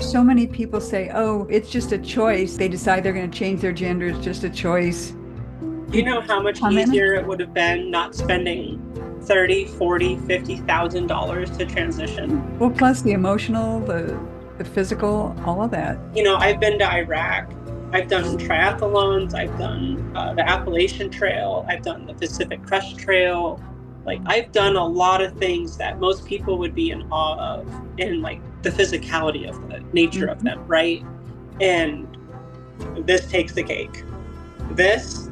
So many people say, oh, it's just a choice. They decide they're going to change their gender. It's just a choice. Do you know how much easier it would have been not spending $30,000, $40,000, $50,000 to transition? Well, plus the emotional, the physical, all of that. I've been to Iraq. I've done triathlons. I've done the Appalachian Trail. I've done the Pacific Crest Trail. Like, I've done a lot of things that most people would be in awe of, in like the physicality of the nature of them, right? And this takes the cake. This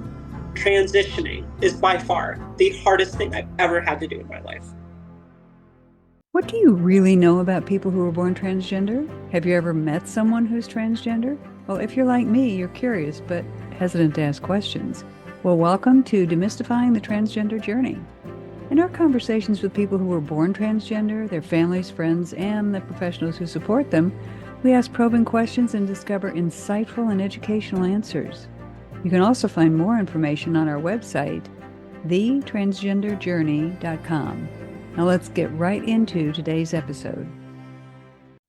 transitioning is by far the hardest thing I've ever had to do in my life. What do you really know about people who were born transgender? Have you ever met someone who's transgender? Well, if you're like me, you're curious but hesitant to ask questions. Well, welcome to Demystifying the Transgender Journey. In our conversations with people who were born transgender, their families, friends, and the professionals who support them, we ask probing questions and discover insightful and educational answers. You can also find more information on our website, thetransgenderjourney.com. Now let's get right into today's episode.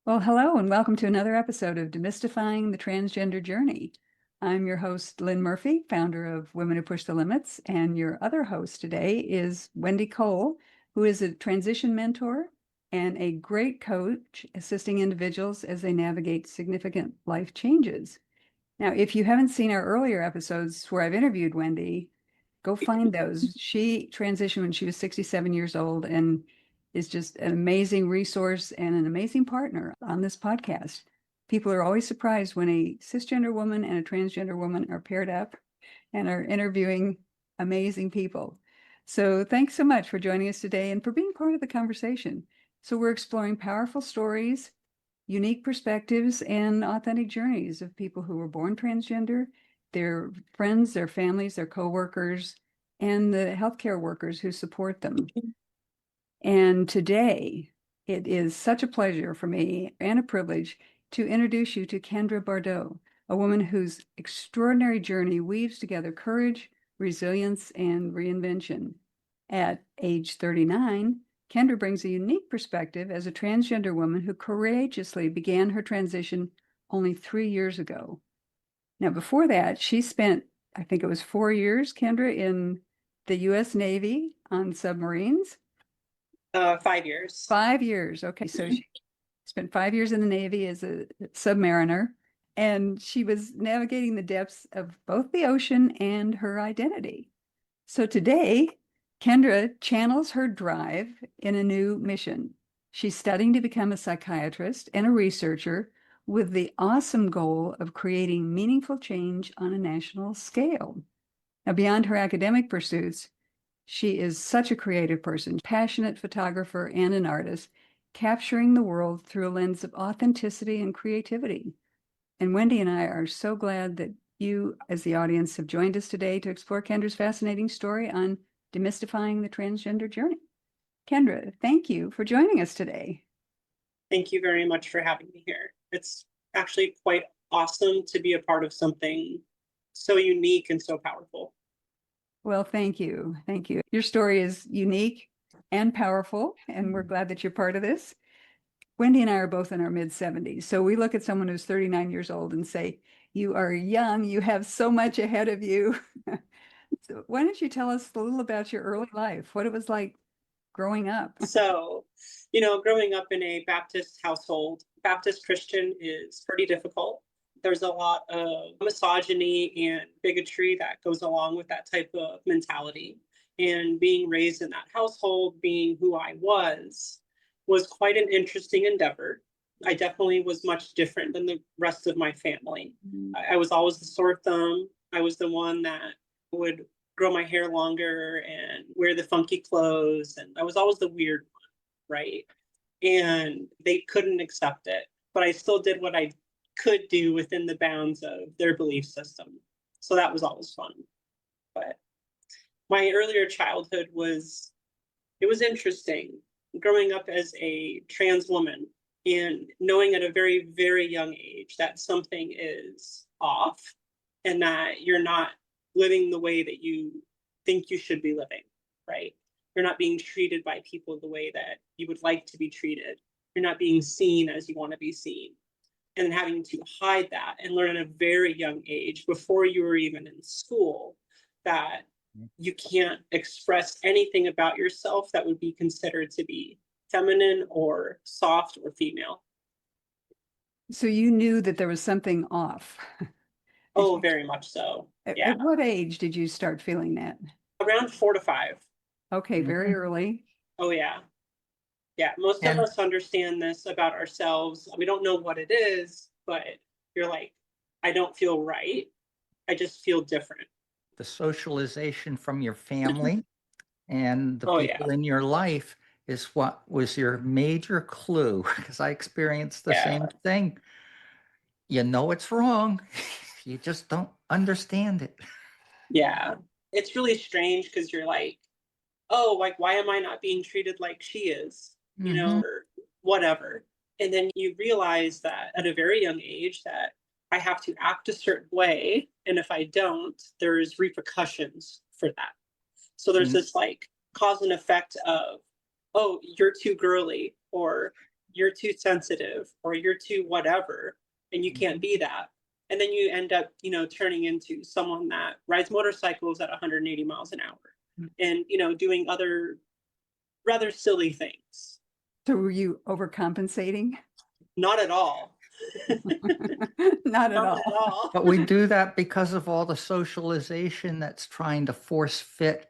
Well, hello and welcome to another episode of Demystifying the Transgender Journey. I'm your host, Lynn Murphy, founder of Women Who Push the Limits, and your other host today is Wendy Cole, who is a transition mentor and a great coach assisting individuals as they navigate significant life changes. Now, if you haven't seen our earlier episodes where I've interviewed Wendy, go find those. She transitioned when she was 67 years old and is just an amazing resource and an amazing partner on this podcast. People are always surprised when a cisgender woman and a transgender woman are paired up and are interviewing amazing people. So thanks so much for joining us today and for being part of the conversation. So we're exploring powerful stories, unique perspectives, and authentic journeys of people who were born transgender, their friends, their families, their coworkers, and the healthcare workers who support them. And today, it is such a pleasure for me and a privilege to introduce you to Kendra Bardot, a woman whose extraordinary journey weaves together courage, resilience, and reinvention. At age 39, Kendra brings a unique perspective as a transgender woman who courageously began her transition only 3 years ago. Now, before that, she spent, I think it was 4 years, Kendra, in the U.S. Navy on submarines. 5 years. 5 years. Okay, so she spent 5 years in the Navy as a submariner, and she was navigating the depths of both the ocean and her identity. So today, Kendra channels her drive in a new mission. She's studying to become a psychiatrist and a researcher with the awesome goal of creating meaningful change on a national scale. Now, beyond her academic pursuits, she is such a creative person, passionate photographer and an artist, capturing the world through a lens of authenticity and creativity. And Wendy and I are so glad that you, as the audience, have joined us today to explore Kendra's fascinating story on demystifying the transgender journey. Kendra, thank you for joining us today. Thank you very much for having me here. It's actually quite awesome to be a part of something so unique and so powerful. Well, thank you. Thank you. Your story is unique and powerful, and we're glad that you're part of this. Wendy and I are both in our mid-70s, so we look at someone who's 39 years old and say, you are young, you have so much ahead of you. So why don't you tell us a little about your early life, what it was like growing up? So, growing up in a Baptist household, Baptist Christian is pretty difficult. There's a lot of misogyny and bigotry that goes along with that type of mentality. And being raised in that household, being who I was quite an interesting endeavor. I definitely was much different than the rest of my family. I was always the sore thumb. I was the one that would grow my hair longer and wear the funky clothes. And I was always the weird one, right? And they couldn't accept it. But I still did what I could do within the bounds of their belief system. So that was always fun. But my earlier childhood was interesting. Growing up as a trans woman and knowing at a very, very young age that something is off and that you're not living the way that you think you should be living, right? You're not being treated by people the way that you would like to be treated. You're not being seen as you want to be seen. and having to hide that and learn at a very young age, before you were even in school, that you can't express anything about yourself that would be considered to be feminine or soft or female. So you knew that there was something off. Oh, very much so. Yeah. At what age did you start feeling that? Around 4 to 5. Okay, very early. Oh, yeah. Yeah. Most of us understand this about ourselves. We don't know what it is, but you're like, I don't feel right. I just feel different. The socialization from your family and the Oh, people yeah. in your life is what was your major clue, because I experienced the Yeah. same thing. You know it's wrong. You just don't understand it. Yeah. It's really strange because you're like, oh, like, why am I not being treated like she is? You know, or whatever. And then you realize that at a very young age that I have to act a certain way. And if I don't, there's repercussions for that. So there's this like cause and effect of, oh, you're too girly, or you're too sensitive, or you're too whatever, and you can't be that. And then you end up, turning into someone that rides motorcycles at 180 miles an hour and, doing other rather silly things. So were you overcompensating? Not at all. Not at Not at all. all. But we do that because of all the socialization that's trying to force fit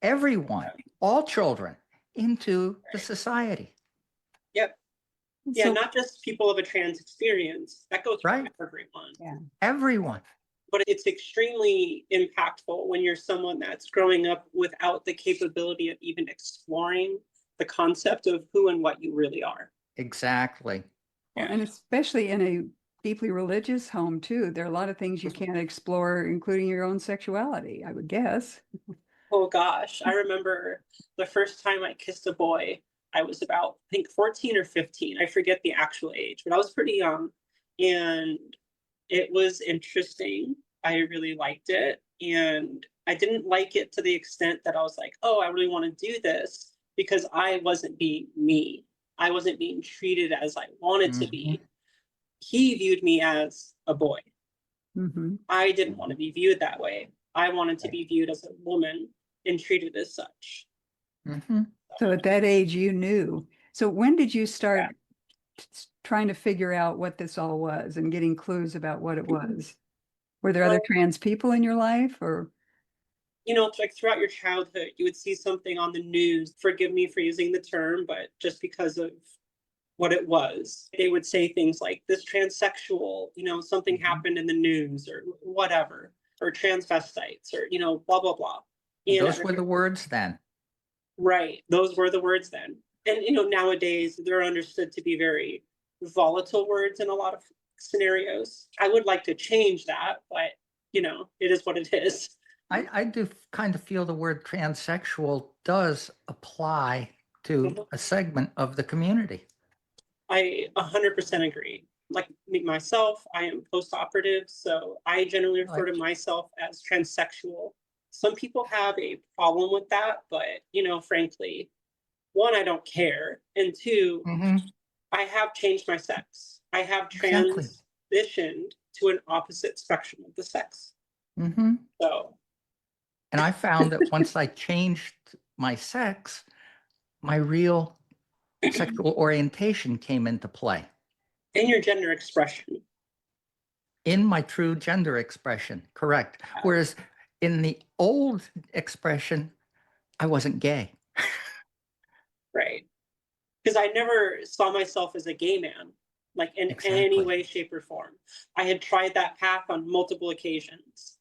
everyone, all children, into the society. Yep. Yeah, So, not just people of a trans experience. That goes for Right. everyone. yeah. Everyone. But it's extremely impactful when you're someone that's growing up without the capability of even exploring the concept of who and what you really are. Exactly. Well, and especially in a deeply religious home too, there are a lot of things you can't explore, including your own sexuality, I would guess. Oh gosh, I remember the first time I kissed a boy, I was about, I think 14 or 15. I forget the actual age, but I was pretty young. And it was interesting. I really liked it. And I didn't like it to the extent that I was like, oh, I really want to do this, because I wasn't being me. I wasn't being treated as I wanted to be. He viewed me as a boy. Mm-hmm. I didn't want to be viewed that way. I wanted to be viewed as a woman and treated as such. So at that age, you knew. So when did you start trying to figure out what this all was and getting clues about what it was? Were there other trans people in your life, or? It's like throughout your childhood, you would see something on the news. Forgive me for using the term, but just because of what it was, they would say things like, this transsexual, something happened in the news or whatever, or transvestites, or, blah, blah, blah. And those were the words then. Right. Those were the words then. And, nowadays they're understood to be very volatile words in a lot of scenarios. I would like to change that, but, it is what it is. I do kind of feel the word transsexual does apply to a segment of the community. I 100% agree. Like myself, I am post-operative, so I generally refer to myself as transsexual. Some people have a problem with that, but, frankly, one, I don't care. And two, I have changed my sex. I have transitioned to an opposite spectrum of the sex. So. And I found that once I changed my sex, my real sexual orientation came into play. In your gender expression. In my true gender expression, correct. Whereas in the old expression, I wasn't gay. Right. Because I never saw myself as a gay man, like in any way, shape, or form. I had tried that path on multiple occasions.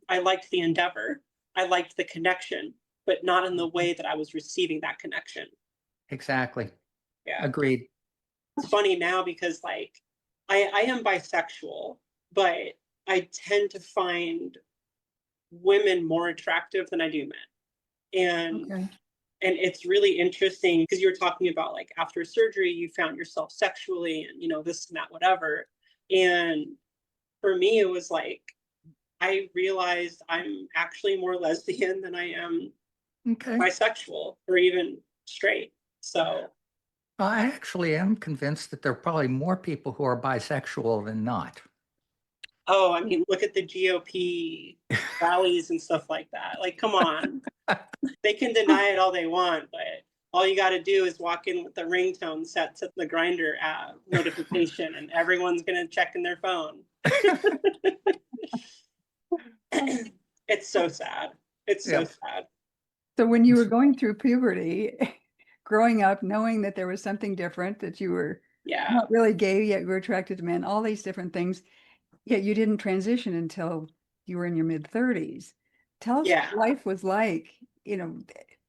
I liked the endeavor. I liked the connection, but not in the way that I was receiving that connection. Exactly. Yeah. Agreed. It's funny now because I am bisexual, but I tend to find women more attractive than I do men. And it's really interesting because you're talking about like after surgery, you found yourself sexually and, this and that, whatever. And for me, it was like, I realized I'm actually more lesbian than I am bisexual or even straight. So. I actually am convinced that there are probably more people who are bisexual than not. Oh, I mean, look at the GOP rallies and stuff like that. Like, come on. They can deny it all they want, but all you got to do is walk in with the ringtone set to the Grinder app notification, and everyone's going to check in their phone. It's so sad. It's so sad. So when you were going through puberty, growing up, knowing that there was something different, that you were not really gay, yet you were attracted to men, all these different things, yet you didn't transition until you were in your mid-30s. Tell us what life was like,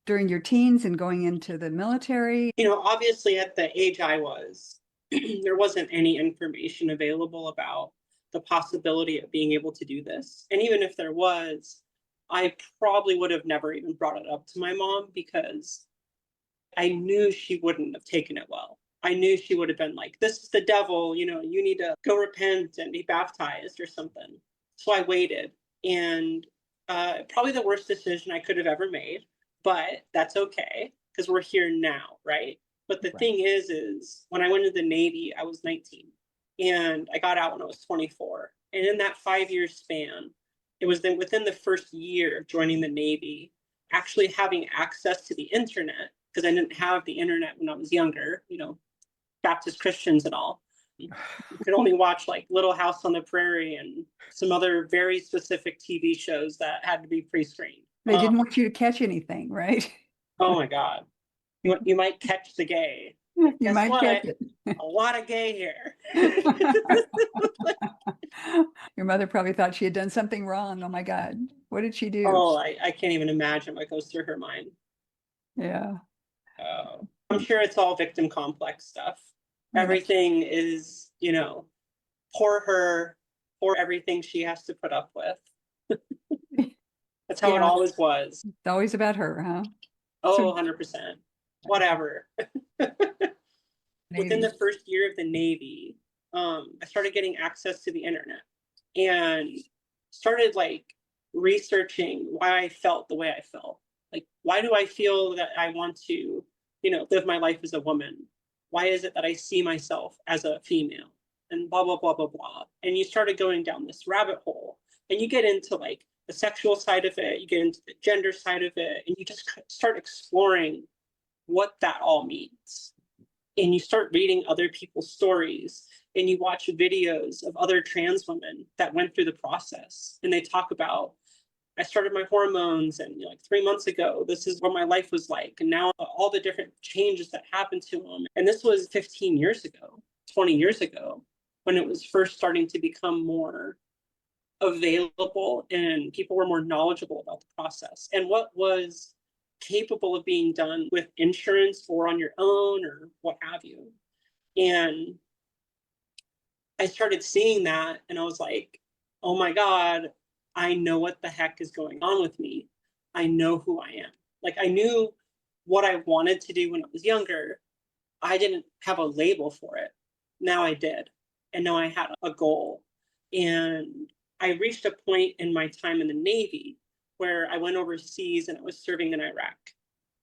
during your teens and going into the military. Obviously at the age I was, there wasn't any information available about the possibility of being able to do this. And even if there was, I probably would have never even brought it up to my mom, because I knew she wouldn't have taken it well. I knew she would have been like, this is the devil, you need to go repent and be baptized or something. So I waited, and probably the worst decision I could have ever made, but that's okay, because we're here now, right? But the thing is when I went into the Navy, I was 19, and I got out when I was 24. And in that 5-year span, it was then within the first year of joining the Navy, actually having access to the internet, because I didn't have the internet when I was younger, Baptist Christians and all. You could only watch like Little House on the Prairie and some other very specific TV shows that had to be pre-screened. They didn't want you to catch anything, right? Oh my God. You might catch the gay. You might catch it. A lot of gay here. Your mother probably thought she had done something wrong. Oh my God. What did she do? Oh, I can't even imagine what goes through her mind. Yeah. I'm sure it's all victim complex stuff. Everything is, poor her, poor everything she has to put up with. That's how it always was. It's always about her, huh? Oh, 100%. Whatever. Within the first year of the Navy, I started getting access to the internet and started researching why I felt the way I felt. Like, why do I feel that I want to, live my life as a woman? Why is it that I see myself as a female? And blah, blah, blah, blah, blah. And you started going down this rabbit hole, and you get into the sexual side of it, you get into the gender side of it, and you just start exploring what that all means. And you start reading other people's stories, and you watch videos of other trans women that went through the process. And they talk about, I started my hormones, and 3 months ago, this is what my life was like. And now all the different changes that happened to them. And this was 15 years ago, 20 years ago, when it was first starting to become more available and people were more knowledgeable about the process and what was capable of being done with insurance or on your own or what have you. And I started seeing that, and I was like, oh my God, I know what the heck is going on with me. I know who I am. I knew what I wanted to do when I was younger. I didn't have a label for it. Now I did. And now I had a goal. And I reached a point in my time in the Navy where I went overseas and I was serving in Iraq.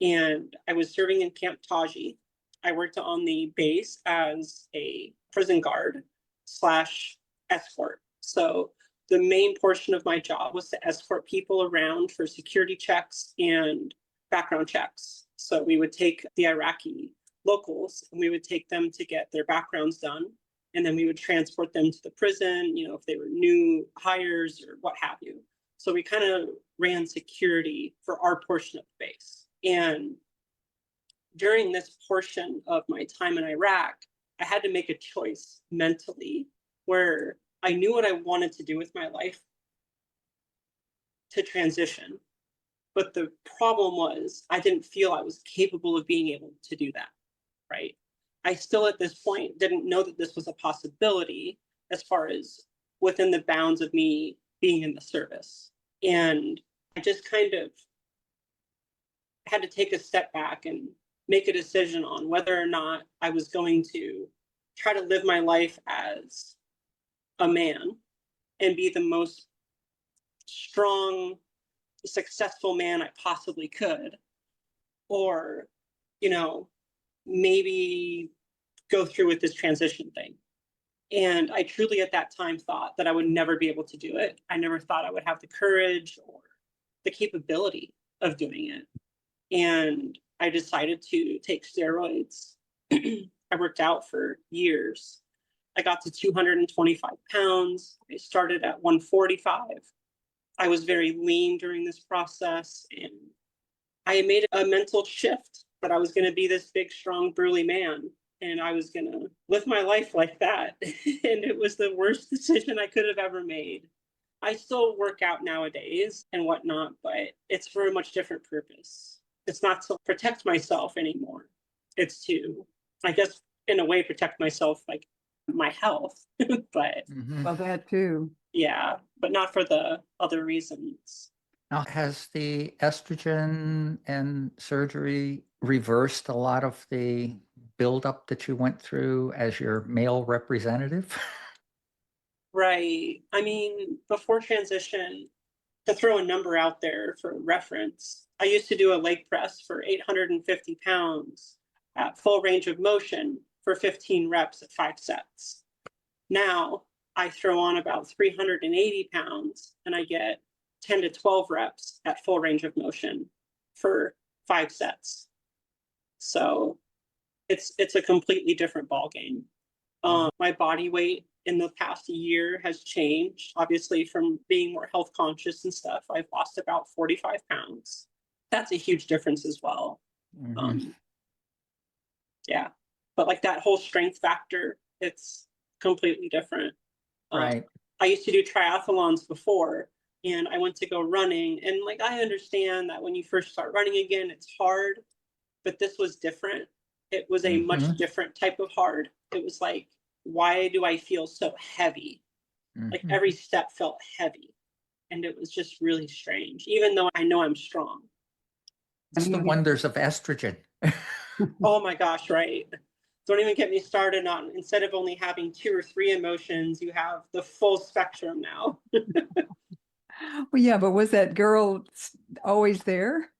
And I was serving in Camp Taji. I worked on the base as a prison guard / escort. So the main portion of my job was to escort people around for security checks and background checks. So we would take the Iraqi locals and we would take them to get their backgrounds done. And then we would transport them to the prison, if they were new hires or what have you. So we kind of ran security for our portion of the base. And during this portion of my time in Iraq, I had to make a choice mentally where I knew what I wanted to do with my life to transition. But the problem was I didn't feel I was capable of being able to do that, right? I still at this point didn't know that this was a possibility as far as within the bounds of me being in the service. And I just kind of had to take a step back and make a decision on whether or not I was going to try to live my life as a man and be the most strong, successful man I possibly could, or, maybe go through with this transition thing. And I truly at that time thought that I would never be able to do it. I never thought I would have the courage or the capability of doing it. And I decided to take steroids. I worked out for years. I got to 225 pounds. I started at 145. I was very lean during this process. And I made a mental shift that I was going to be this big, strong, burly man. And I was going to live my life like that. And it was the worst decision I could have ever made. I still work out nowadays and whatnot, but it's for a much different purpose. It's not to protect myself anymore. It's to, I guess, in a way, protect myself, like my health. But Well, that too. yeah, but not for the other reasons. Now, has the estrogen and surgery reversed a lot of the buildup that you went through as your male representative? Right. I mean, before transition, to throw a number out there for reference, I used to do a leg press for 850 pounds at full range of motion for 15 reps at 5 sets. Now I throw on about 380 pounds and I get 10 to 12 reps at full range of motion for 5 sets. So it's a completely different ballgame. My body weight in the past year has changed, obviously, from being more health conscious and stuff. I've lost about 45 pounds. That's a huge difference as well. Yeah, but like that whole strength factor, it's completely different. Right. I used to do triathlons before, and I went to go running, and like I understand that when you first start running again, it's hard, but this was different. It was a much different type of hard. It was like, why do I feel so heavy? Like every step felt heavy, and it was just really strange, even though I know I'm strong. It's the wonders of estrogen. Oh my gosh, right. Don't even get me started on, instead of only having 2 or 3 emotions, you have the full spectrum now. Well, yeah, but was that girl always there?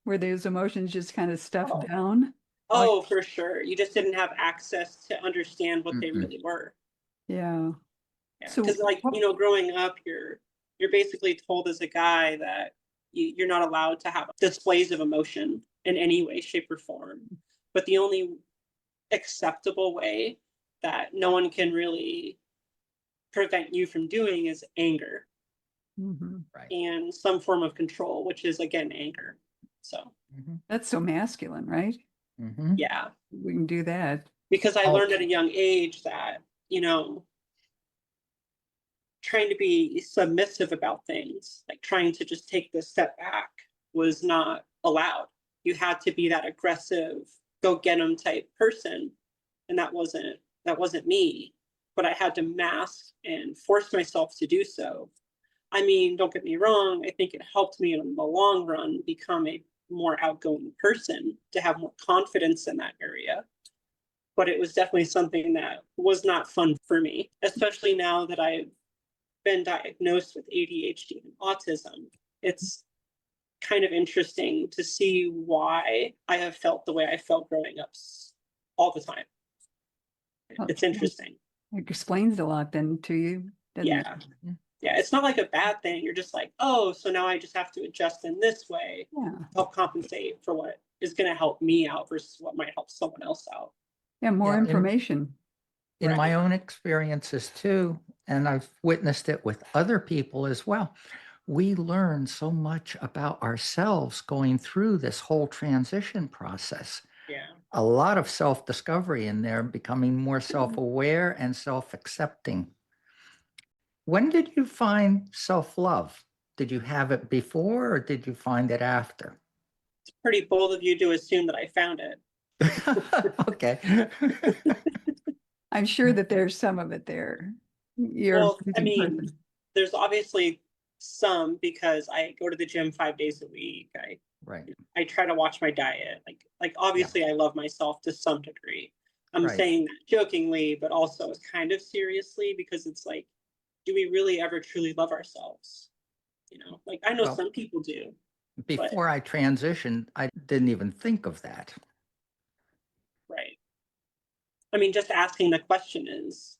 Were those emotions just kind of stuffed down? Oh, for sure. You just didn't have access to understand what they really were. Yeah. Yeah. So Because like, growing up, you're basically told as a guy that you're not allowed to have displays of emotion in any way, shape, or form. But the only acceptable way that no one can really prevent you from doing is anger. Right. And some form of control, which is again anger. So that's so masculine, right? yeah, We can do that. because I learned at a young age that, trying to be submissive about things, like trying to just take this step back, was not allowed. You had to be that aggressive, go get 'em type person, and that wasn't me. But I had to mask and force myself to do so. I mean, don't get me wrong, I think it helped me in the long run become a more outgoing person, to have more confidence in that area. But it was definitely something that was not fun for me, especially now that I've been diagnosed with ADHD and autism. It's kind of interesting to see why I have felt the way I felt growing up all the time. It's interesting. It explains a lot then to you, doesn't it? Yeah, it's not like a bad thing. You're just like, oh, so now I just have to adjust in this way, help compensate for what is going to help me out versus what might help someone else out. Yeah, more information. In my own experiences too, and I've witnessed it with other people as well, we learn so much about ourselves going through this whole transition process. Yeah. A lot of self-discovery in there, becoming more self-aware and self-accepting. When did you find self-love? Did you have it before or did you find it after? It's pretty bold of you to assume that I found it. Okay. I'm sure that there's some of it there. Well, I mean, there's obviously some, because I go to the gym 5 days a week. I try to watch my diet. Like obviously I love myself to some degree. I'm saying that jokingly, but also kind of seriously, because it's like, do we really ever truly love ourselves? Like I know some people do. Before I transitioned, I didn't even think of that. I mean, just asking the question is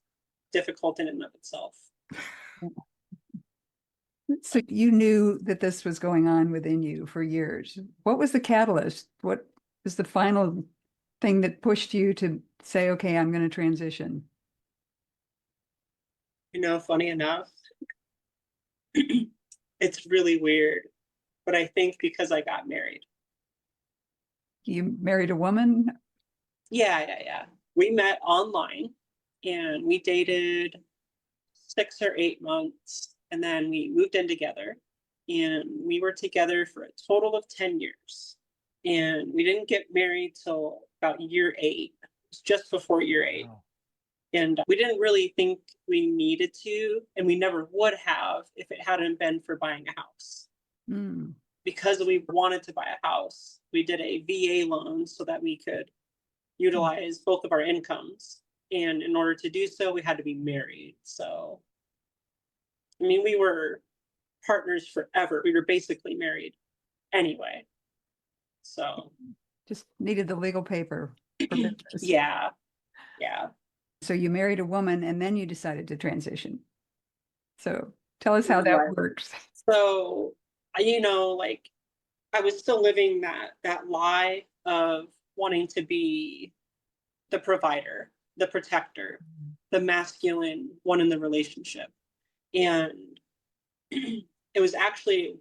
difficult in and of itself. So you knew that this was going on within you for years. What was the catalyst? What was the final thing that pushed you to say, okay, I'm going to transition? You know, funny enough, it's really weird, but I think because I got married. You married a woman? Yeah. We met online and we dated 6 or 8 months, and then we moved in together, and we were together for a total of 10 years. And we didn't get married till about year 8. It was just before year 8. Wow. And we didn't really think we needed to, and we never would have if it hadn't been for buying a house. Mm. Because we wanted to buy a house, we did a VA loan so that we could utilize both of our incomes. And in order to do so, we had to be married. So, I mean, we were partners forever. We were basically married anyway. So, Just needed the legal paper for business. yeah. So you married a woman and then you decided to transition. So tell us how that Right. works. So, like, I was still living that lie of wanting to be the provider, the protector, the masculine one in the relationship. And it was actually,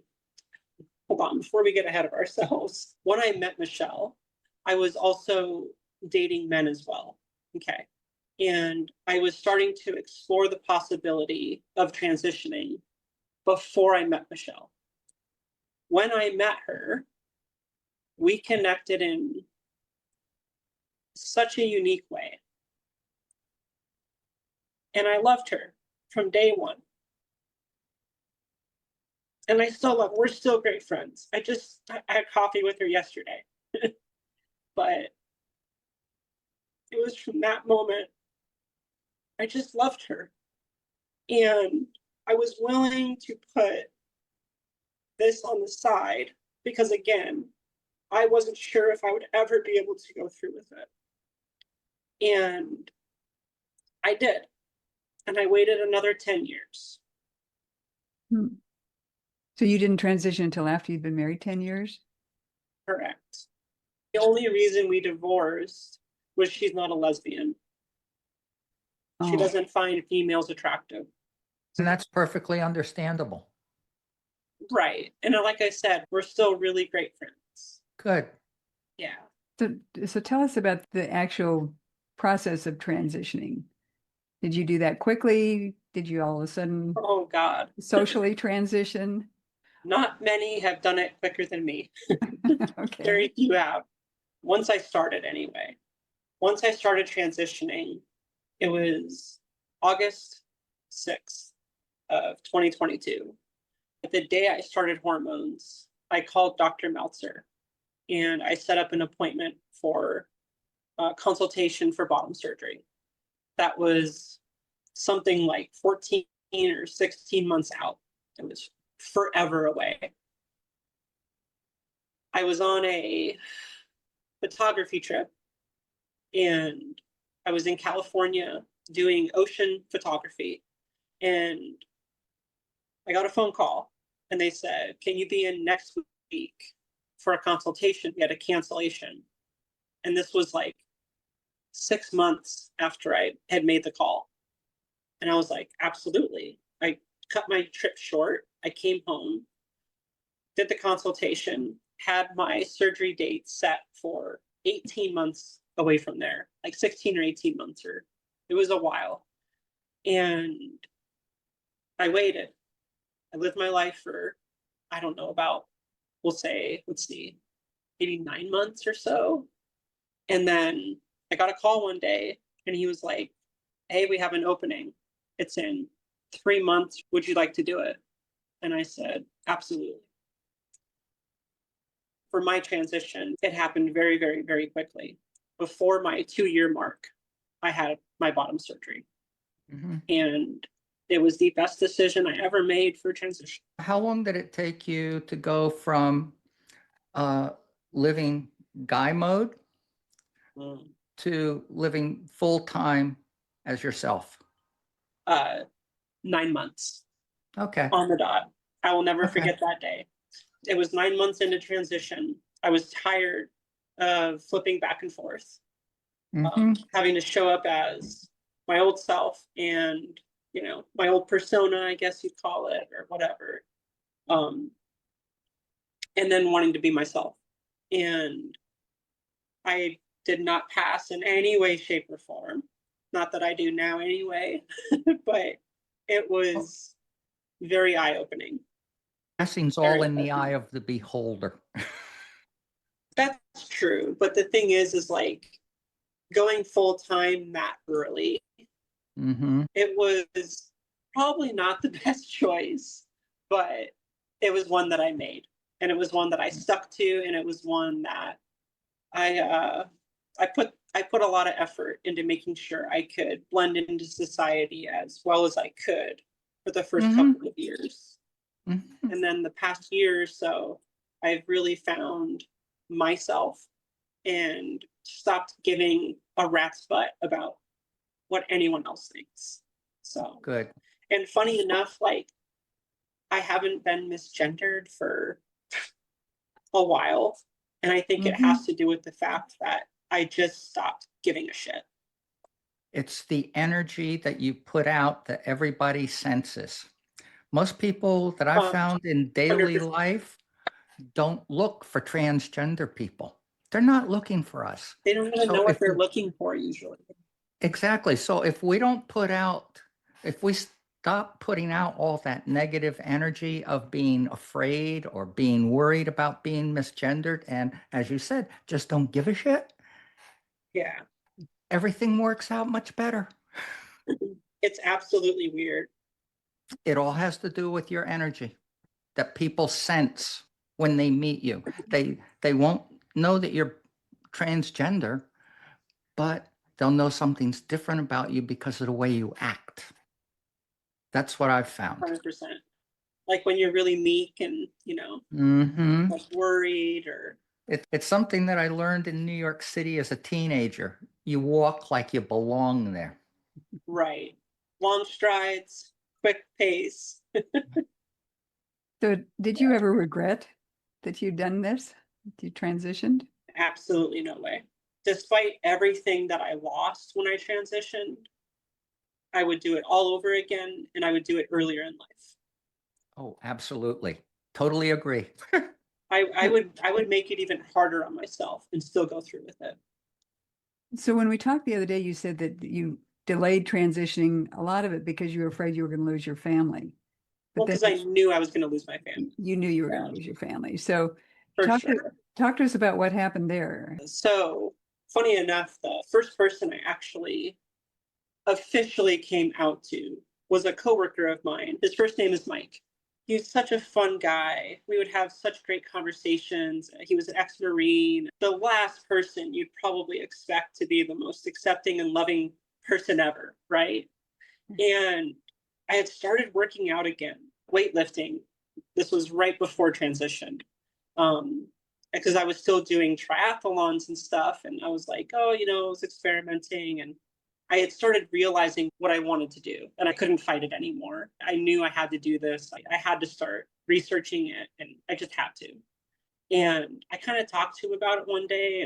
hold on, before we get ahead of ourselves, when I met Michelle, I was also dating men as well. Okay. And I was starting to explore the possibility of transitioning before I met Michelle. When I met her, we connected in such a unique way. And I loved her from day one. And I still love her. We're still great friends. I had coffee with her yesterday. But it was from that moment, I just loved her. And I was willing to put this on the side because, again, I wasn't sure if I would ever be able to go through with it. And I did. And I waited another 10 years. Hmm. So you didn't transition until after you'd been married 10 years? Correct. The only reason we divorced was she's not a lesbian. She Oh, doesn't find females attractive. And that's perfectly understandable. Right. And like I said, we're still really great friends. Good. Yeah. so tell us about the actual process of transitioning. Did you do that quickly? Did you all of a sudden Oh, God. socially transition? Not many have done it quicker than me. Okay. Very few have. Once I started, anyway. Once I started transitioning, it was August 6th of 2022. The day I started hormones, I called Dr. Meltzer and I set up an appointment for a consultation for bottom surgery. That was something like 14 or 16 months out. It was forever away. I was on a photography trip and I was in California doing ocean photography, and I got a phone call and they said, can you be in next week for a consultation? We had a cancellation. And this was like 6 months after I had made the call. And I was like, absolutely. I cut my trip short. I came home, did the consultation, had my surgery date set for 18 months away from there, like 16 or 18 months, or it was a while. And I waited. I lived my life for, I don't know, about, we'll say, let's see, maybe 9 months or so. And then I got a call one day and he was like, hey, we have an opening. It's in 3 months. Would you like to do it? And I said, absolutely. For my transition, it happened very, very, very quickly. Before my 2-year mark, I had my bottom surgery. Mm-hmm. And it was the best decision I ever made for transition. How long did it take you to go from living guy mode to living full-time as yourself? 9 months Okay. on the dot. I will never Okay. forget that day. It was 9 months into transition. I was tired of flipping back and forth, having to show up as my old self and, my old persona, I guess you'd call it, or whatever. And then wanting to be myself. And I did not pass in any way, shape, or form. Not that I do now anyway, but it was very eye-opening. Blessings all in the eye of the beholder. That's true. But the thing is like going full time that early, it was probably not the best choice, but it was one that I made. And it was one that I stuck to, and it was one that I put a lot of effort into making sure I could blend into society as well as I could for the first couple of years. And then the past year or so, I've really found myself and stopped giving a rat's butt about what anyone else thinks. So Good. And funny enough, like I haven't been misgendered for a while. And I think it has to do with the fact that I just stopped giving a shit. It's the energy that you put out that everybody senses. Most people that I've found in daily 100%. life don't look for transgender people. They're not looking for us. They don't even So know what if they're looking for usually. Exactly. So if we don't if we stop putting out all that negative energy of being afraid or being worried about being misgendered, and as you said, just don't give a shit, Yeah. everything works out much better. It's absolutely weird. It all has to do with your energy that people sense when they meet you. They won't know that you're transgender, but they'll know something's different about you because of the way you act. That's what I've found. 100%. Like when you're really meek and, like worried or. It's something that I learned in New York City as a teenager. You walk like you belong there. Right. Long strides, quick pace. So did you ever regret that you'd done this? That you transitioned? Absolutely no way. Despite everything that I lost when I transitioned, I would do it all over again, and I would do it earlier in life. Oh, absolutely. Totally agree. I would make it even harder on myself and still go through with it. So when we talked the other day, you said that you delayed transitioning, a lot of it because you were afraid you were going to lose your family. Well, because I knew I was going to lose my family. You knew you were going to lose your family. So For talk sure. talk to us about what happened there. So funny enough, the first person I actually officially came out to was a coworker of mine. His first name is Mike. He's such a fun guy. We would have such great conversations. He was an ex-Marine. The last person you'd probably expect to be the most accepting and loving person ever, right? And I had started working out again, weightlifting. This was right before transition. Because I was still doing triathlons and stuff. And I was like, I was experimenting. And I had started realizing what I wanted to do, and I couldn't fight it anymore. I knew I had to do this. I had to start researching it, and I just had to. And I kind of talked to him about it one day,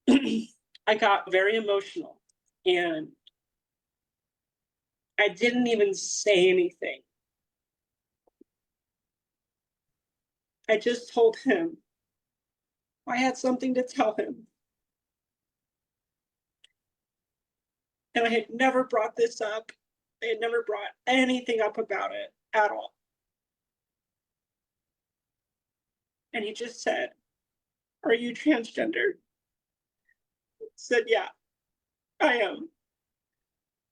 and I got very emotional. And I didn't even say anything. I just told him I had something to tell him. And I had never brought this up. I had never brought anything up about it at all. And he just said, "Are you transgender?" I said, "Yeah, I am.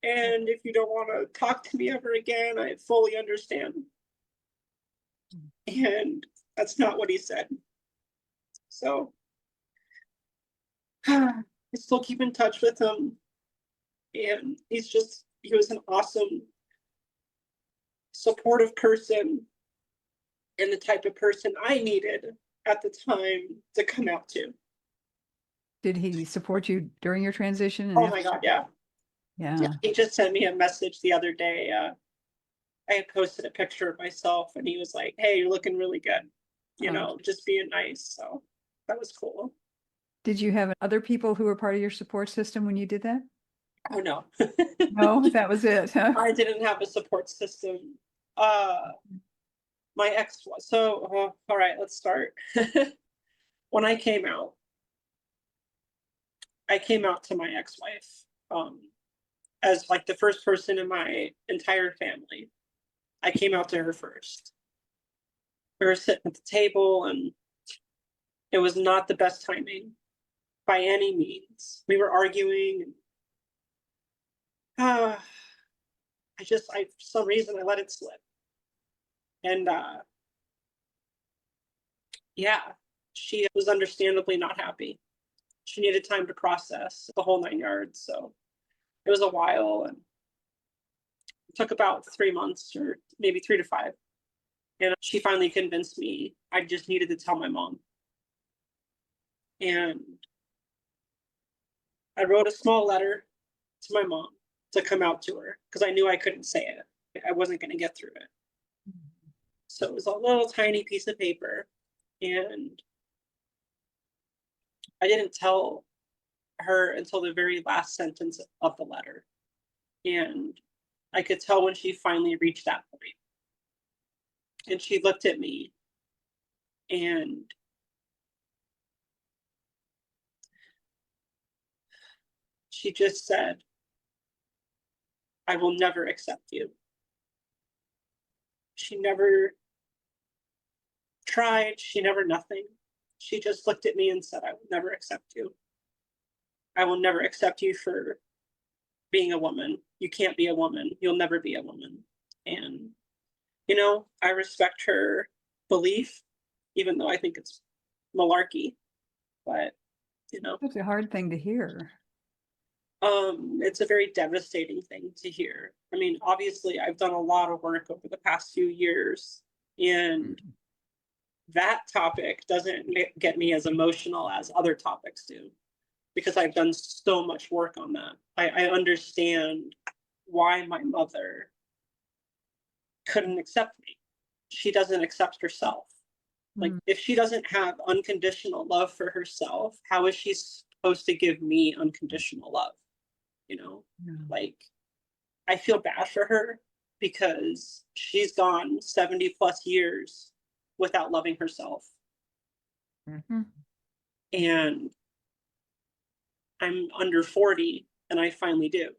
And if you don't want to talk to me ever again, I fully understand." And that's not what he said. So I still keep in touch with him. And he was an awesome, supportive person and the type of person I needed at the time to come out to. Did he support you during your transition? And Oh my God, yeah. Yeah. He just sent me a message the other day. I had posted a picture of myself and he was like, "Hey, you're looking really good." You Oh. know, just being nice. So that was cool. Did you have other people who were part of your support system when you did that? Oh no. No, that was it. Huh? I didn't have a support system. My ex was. So, all right, let's start. When I came out to my ex-wife as like the first person in my entire family. I came out to her first. We were sitting at the table and it was not the best timing by any means. We were arguing. And, for some reason, I let it slip. And yeah, she was understandably not happy. She needed time to process the whole 9 yards. So it was a while and it took about 3 months or maybe 3 to 5. And she finally convinced me I just needed to tell my mom. And I wrote a small letter to my mom to come out to her because I knew I couldn't say it. I wasn't going to get through it. So it was a little tiny piece of paper. And I didn't tell her until the very last sentence of the letter. And I could tell when she finally reached that point. And she looked at me and she just said, "I will never accept you." She never tried, she never nothing. She just looked at me and said, "I will never accept you. I will never accept you for being a woman. You can't be a woman. You'll never be a woman." And, you know, I respect her belief, even though I think it's malarkey. But, you know, That's a hard thing to hear. it's a very devastating thing to hear. I mean, obviously, I've done a lot of work over the past few years, and that topic doesn't get me as emotional as other topics do because I've done so much work on that. I understand why my mother couldn't accept me. She doesn't accept herself. Like, if she doesn't have unconditional love for herself, how is she supposed to give me unconditional love? You know, like, I feel bad for her because she's gone 70 plus years without loving herself. And I'm under 40 and I finally do.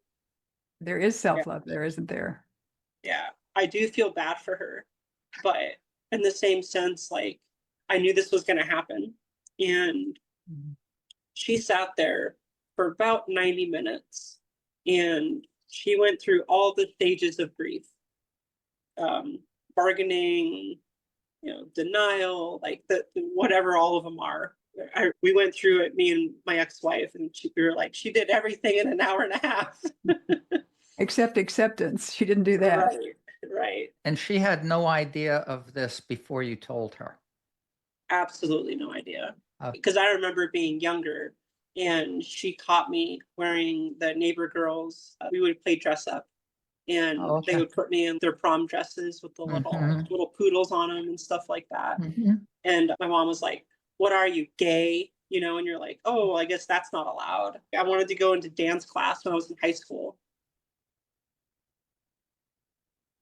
There is self-love there, isn't there? Yeah, I do feel bad for her. But in the same sense, like, I knew this was going to happen. And she sat there for about 90 minutes and she went through all the stages of grief, bargaining, you know, denial, like whatever all of them are. We went through it, me and my ex-wife, and we were like, she did everything in an hour and a half. Except acceptance. She didn't do that. Right. And she had no idea of this before you told her. Absolutely no idea. Because I remember being younger and she caught me wearing the neighbor girls. We would play dress up and they would put me in their prom dresses with the little poodles on them and stuff like that. And my mom was like, "What are you, gay?" You know, and you're like, "Oh, I guess that's not allowed." I wanted to go into dance class when I was in high school.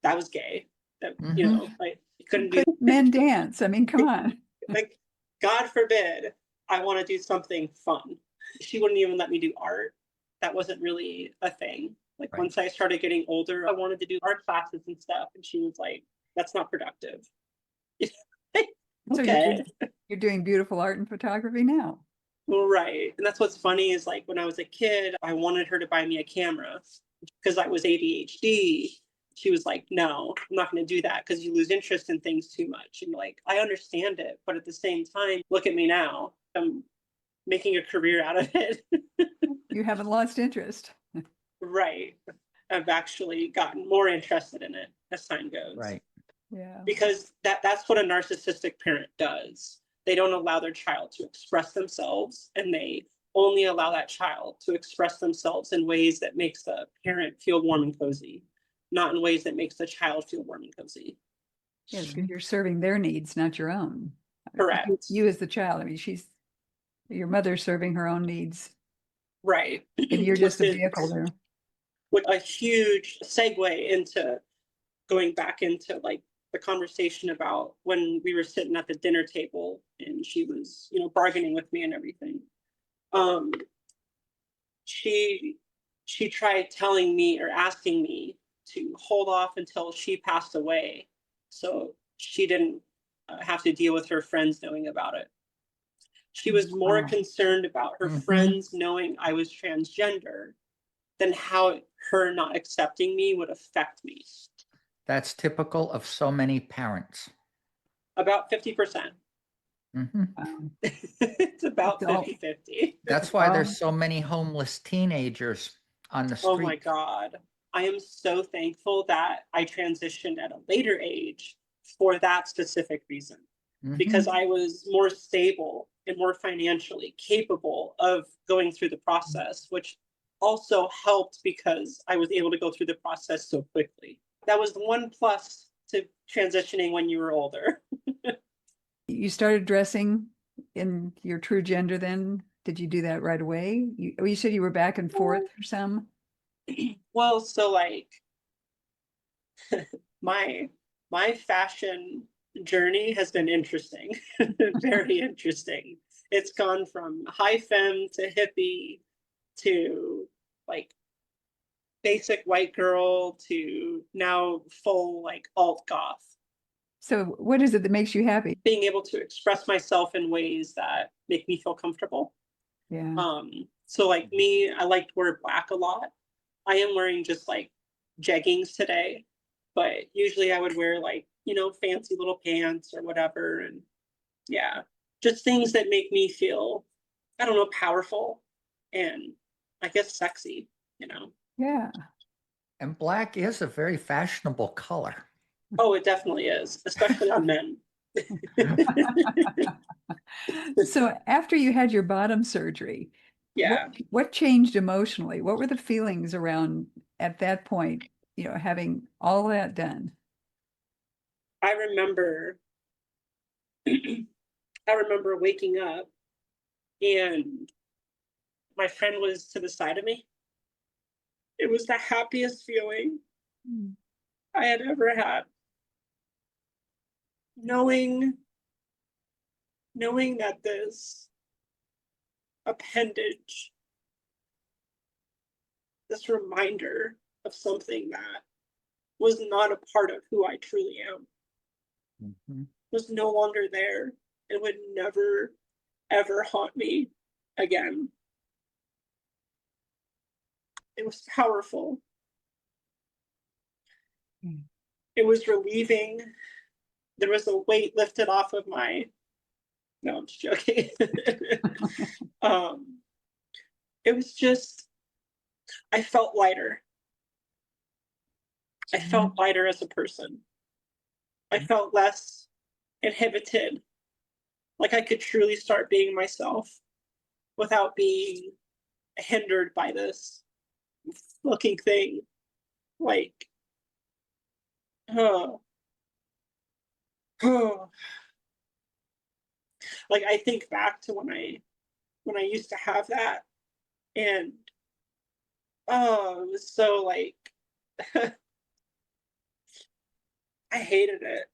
That was gay. That, you know, like, you couldn't do men dance. I mean, come on. Like, God forbid I want to do something fun. She wouldn't even let me do art. That wasn't really a thing. Like, once I started getting older, I wanted to do art classes and stuff. And she was like, "That's not productive." So you're doing beautiful art and photography now. Right. And that's what's funny is, like, when I was a kid, I wanted her to buy me a camera because I was ADHD. She was like, "No, I'm not going to do that because you lose interest in things too much." And, like, I understand it. But at the same time, look at me now. I'm making a career out of it. You haven't lost interest. Right. I've actually gotten more interested in it as time goes. Right. Yeah. Because that's what a narcissistic parent does. They don't allow their child to express themselves and they only allow that child to express themselves in ways that makes the parent feel warm and cozy, not in ways that makes the child feel warm and cozy. Yes, because you're serving their needs, not your own. Correct. You as the child. I mean, your mother's serving her own needs, Right. and you're just a Which is vehicle there. a huge segue into going back into like the conversation about when we were sitting at the dinner table and she was, bargaining with me and everything. She tried telling me or asking me to hold off until she passed away, so she didn't have to deal with her friends knowing about it. She was more Wow. concerned about her friends knowing I was transgender than how her not accepting me would affect me. That's typical of so many parents. About 50%. It's about It's all- 50-50. That's why Wow. there's so many homeless teenagers on the street. Oh my God. I am so thankful that I transitioned at a later age for that specific reason, because I was more stable and more financially capable of going through the process, which also helped because I was able to go through the process so quickly. That was the one plus to transitioning when you were older. You started dressing in your true gender then? Did you do that right away? You said you were back and forth or some? Well, so like my fashion journey has been interesting. Very interesting. It's gone from high femme to hippie to like basic white girl to now full like alt goth. So what is it that makes you happy? Being able to express myself in ways that make me feel comfortable. Yeah. So like me, I like to wear black a lot. I am wearing just like jeggings today, but usually I would wear like, fancy little pants or whatever. And yeah, just things that make me feel, I don't know, powerful and I guess sexy, Yeah. And black is a very fashionable color. Oh, it definitely is, especially on men. So after you had your bottom surgery, Yeah. what changed emotionally? What were the feelings around at that point, having all that done? I remember waking up and my friend was to the side of me. It was the happiest feeling I had ever had. Knowing that this appendage, this reminder of something that was not a part of who I truly am, was no longer there and would never, ever haunt me again. It was powerful. It was relieving. There was a weight lifted off of my, no, I'm just joking. It was just, I felt lighter. I felt lighter as a person. I felt less inhibited. Like I could truly start being myself without being hindered by this looking thing. Like, like I think back to when I used to have that, and it was so like I hated it.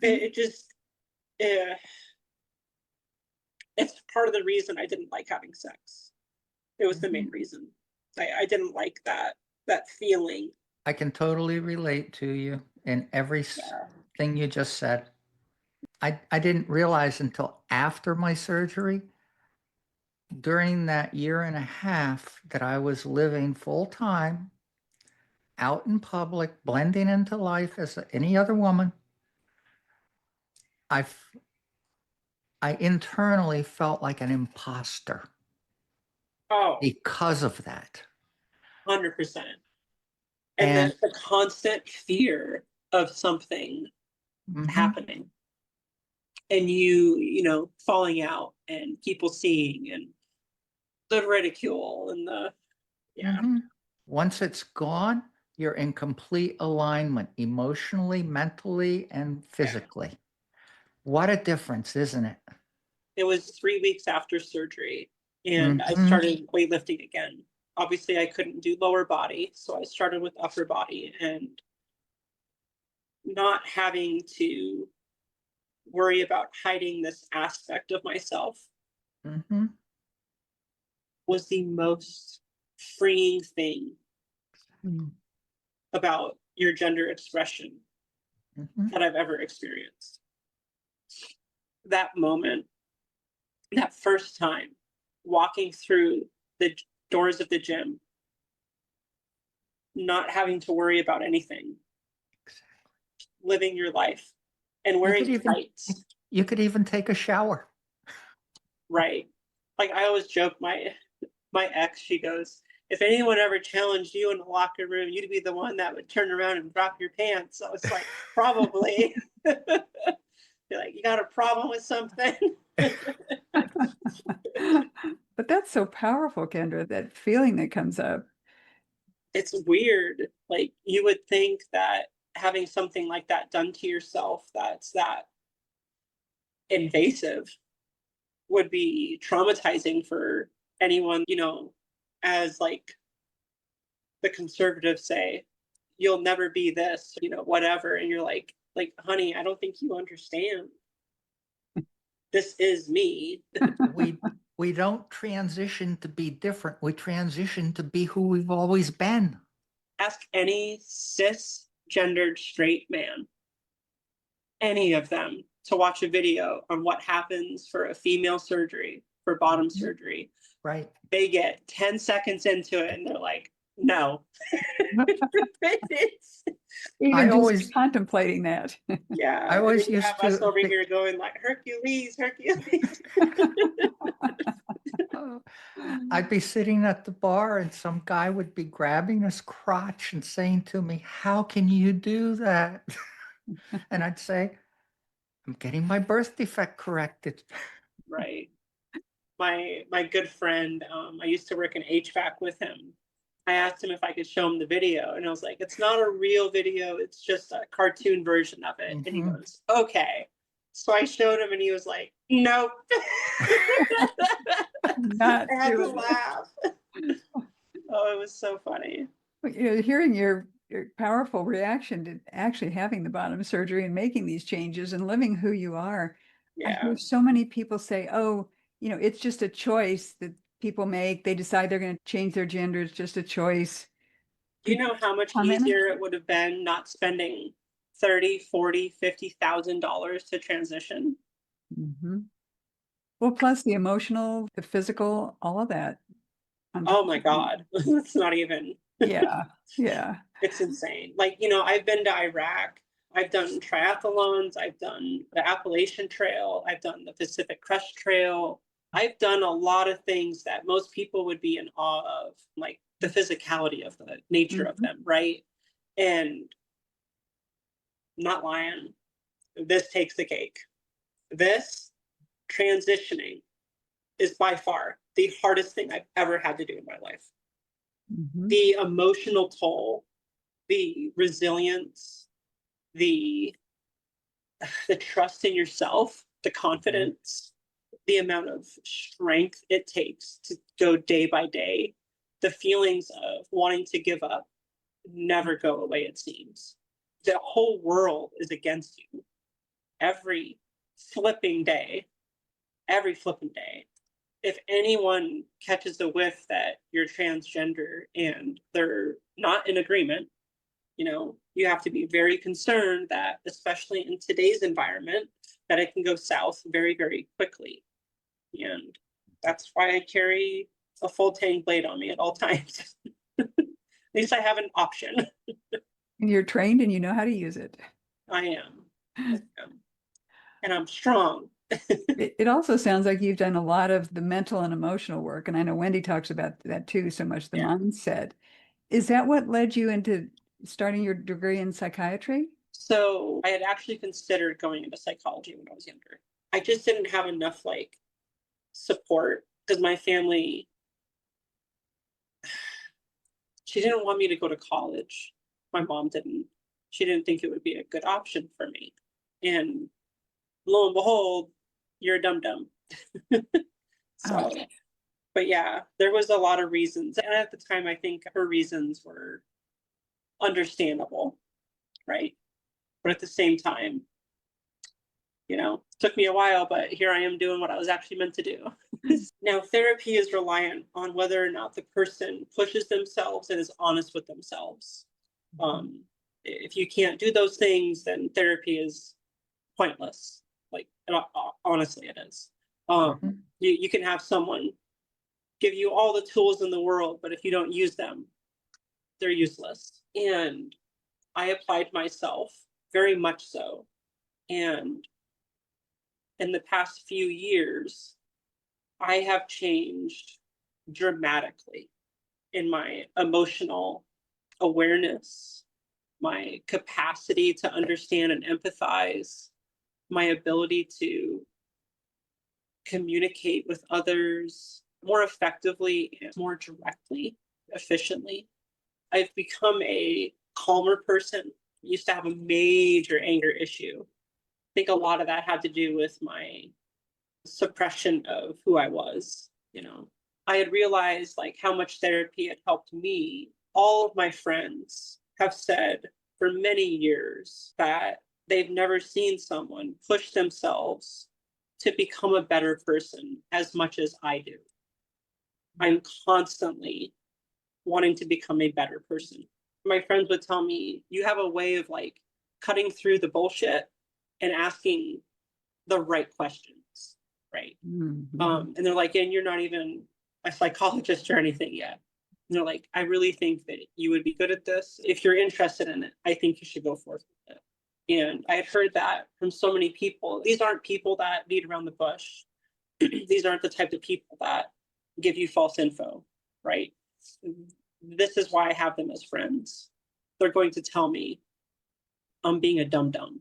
It just it's part of the reason I didn't like having sex. It was the main reason. I didn't like that feeling. I can totally relate to you in every thing you just said. I didn't realize until after my surgery, during that year and a half, that I was living full time out in public, blending into life as any other woman. I internally felt like an imposter. Oh, because of that. 100%. And the constant fear of something happening and you falling out and people seeing, and the ridicule and the, yeah. Mhm. Once it's gone, you're in complete alignment emotionally, mentally, and physically. What a difference, isn't it? It was 3 weeks after surgery, and I Mhm. started weightlifting again. Obviously, I couldn't do lower body, so I started with upper body, and not having to worry about hiding this aspect of myself Mhm. was the most freeing thing Mm. about your gender expression Mhm. that I've ever experienced. That moment, that first time walking through the doors of the gym, not having to worry about anything, living your life and You could wearing even tights, you could even take a shower. right? Like I always joke, my ex, she goes, if anyone ever challenged you in the locker room, you'd be the one that would turn around and drop your pants. I was like, probably. You're like, you got a problem with something? But that's so powerful, Kendra, that feeling that comes up. It's weird. Like you would think that having something like that done to yourself that's that invasive would be traumatizing for anyone, as like the conservatives say, you'll never be this, whatever. And you're like, honey, I don't think you understand. This is me. We we don't transition to be different. We transition to be who we've always been. Ask any cisgendered straight man, any of them, to watch a video on what happens for a female surgery, for bottom surgery. Right. They get 10 seconds into it and they're like, no. Even I just always contemplating that. Yeah. I And always then you used have us to over think, here going like, Hercules, Hercules. I'd be sitting at the bar and some guy would be grabbing his crotch and saying to me, "How can you do that?" And I'd say, "I'm getting my birth defect corrected." Right. My good friend, I used to work in HVAC with him. I asked him if I could show him the video, and I was like, "It's not a real video; it's just a cartoon version of it." And he Mhm. goes, "Okay." So I showed him, and he was like, "Nope." Not I had to doing it. laugh. Oh, it was so funny. Hearing your powerful reaction to actually having the bottom surgery and making these changes and living who you are. I Yeah. hear so many people say, oh, it's just a choice that people make. They decide they're going to change their gender. It's just a choice. Do you People know how much comment. easier it would have been not spending 30, 40, $50,000 to transition? Mhm. Well, plus the emotional, the physical, all of that. On Oh top my of it. God. It's not even. Yeah. Yeah. It's insane. Like, I've been to Iraq. I've done triathlons. I've done the Appalachian Trail. I've done the Pacific Crest Trail. I've done a lot of things that most people would be in awe of, like the physicality of the nature of Mhm. them, right? And not lying, this takes the cake. This transitioning is by far the hardest thing I've ever had to do in my life. Mhm. The emotional toll, the resilience, the trust in yourself, the confidence, the amount of strength it takes to go day by day, the feelings of wanting to give up never go away, it seems. The whole world is against you every flipping day, every flipping day. If anyone catches a whiff that you're transgender and they're not in agreement, you have to be very concerned that, especially in today's environment, that it can go south very, very quickly. And that's why I carry a full tang blade on me at all times. At least I have an option. And you're trained and you know how to use it. I am. I am. And I'm strong. It also sounds like you've done a lot of the mental and emotional work. And I know Wendy talks about that too, so much the Yeah. mindset. Is that what led you into starting your degree in psychiatry? So I had actually considered going into psychology when I was younger. I just didn't have enough support because my family She didn't want me to go to college. My mom didn't. She didn't think it would be a good option for me. And lo and behold, you're a dum-dum. So, but yeah, there was a lot of reasons. And at the time, I think her reasons were understandable, right? But at the same time, it took me a while, but here I am doing what I was actually meant to do. Now, therapy is reliant on whether or not the person pushes themselves and is honest with themselves. If you can't do those things, then therapy is pointless. Like, honestly, it is. You can have someone give you all the tools in the world, but if you don't use them, they're useless. And I applied myself very much so. And in the past few years, I have changed dramatically in my emotional awareness, my capacity to understand and empathize, my ability to communicate with others more effectively and more directly, efficiently. I've become a calmer person. I used to have a major anger issue. I think a lot of that had to do with my suppression of who I was. I had realized how much therapy had helped me. All of my friends have said for many years that they've never seen someone push themselves to become a better person as much as I do. I'm constantly wanting to become a better person. My friends would tell me, you have a way of cutting through the bullshit and asking the right questions, right? And they're like, and you're not even a psychologist or anything yet. And they're like, I really think that you would be good at this. If you're interested in it, I think you should go forth with it. And I had heard that from so many people. These aren't people that beat around the bush. These aren't the type of people that give you false info, right? This is why I have them as friends. They're going to tell me I'm being a dum-dum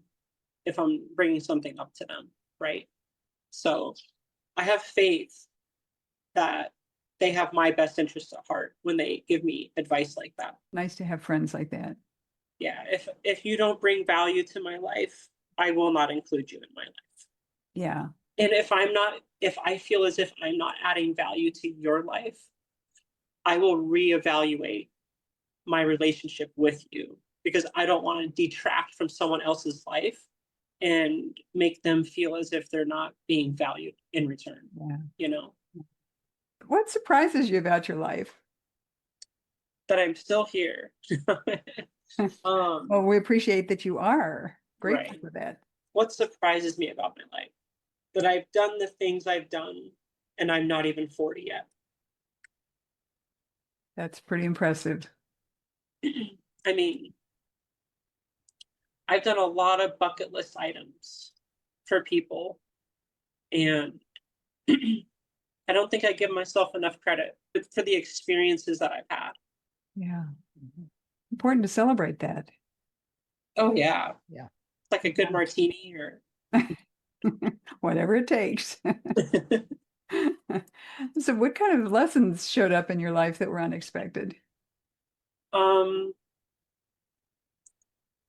if I'm bringing something up to them, right? So I have faith that they have my best interest at heart when they give me advice like that. Nice to have friends like that. Yeah, if you don't bring value to my life, I will not include you in my life. Yeah. And if I feel as if I'm not adding value to your life, I will reevaluate my relationship with you, because I don't want to detract from someone else's life and make them feel as if they're not being valued in return. Yeah. What surprises you about your life? That I'm still here. Well, we appreciate that you are grateful Right. for that. What surprises me about my life? That I've done the things I've done and I'm not even 40 yet. That's pretty impressive. I mean, I've done a lot of bucket list items for people, and I don't think I give myself enough credit for the experiences that I've had. Yeah. Important to celebrate that. Oh yeah. Yeah. It's like a good martini or Whatever it takes. So what kind of lessons showed up in your life that were unexpected?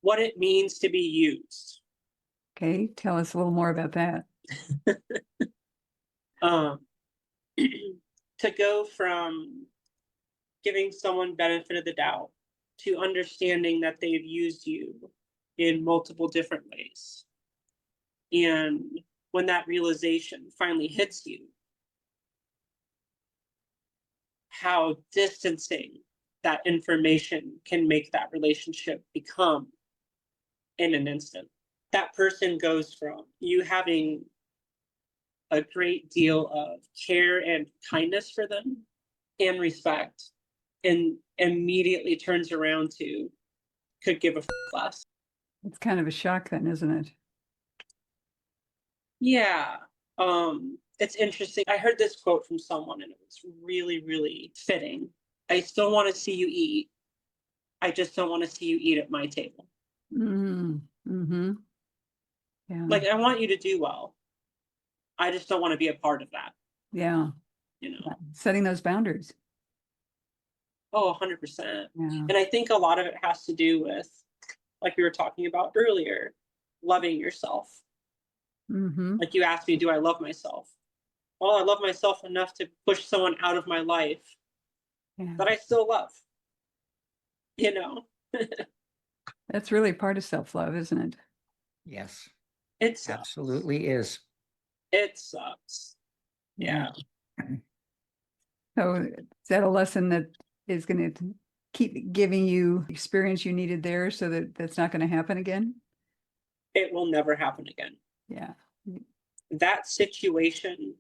What it means to be used. Okay, tell us a little more about that. To go from giving someone benefit of the doubt to understanding that they've used you in multiple different ways. And when that realization finally hits you, how distancing that information can make that relationship become in an instant. That person goes from you having a great deal of care and kindness for them and respect, and immediately turns around to could give a less. It's kind of a shock then, isn't it? Yeah. It's interesting. I heard this quote from someone and it was really, really fitting. I still want to see you eat. I just don't want to see you eat at my table. Mm-hmm. Yeah. Like, I want you to do well. I just don't want to be a part of that. Yeah. Setting those boundaries. Oh, 100%. Yeah. And I think a lot of it has to do with, like we were talking about earlier, loving yourself. Mm-hmm. Like you asked me, do I love myself? Well, I love myself enough to push someone out of my life Yeah. that I still love, you know? That's really part of self-love, isn't it? Yes, It sucks. absolutely is. It sucks. Yeah. So is that a lesson that is going to keep giving you experience you needed there so that that's not going to happen again? It will never happen again. Yeah. That situation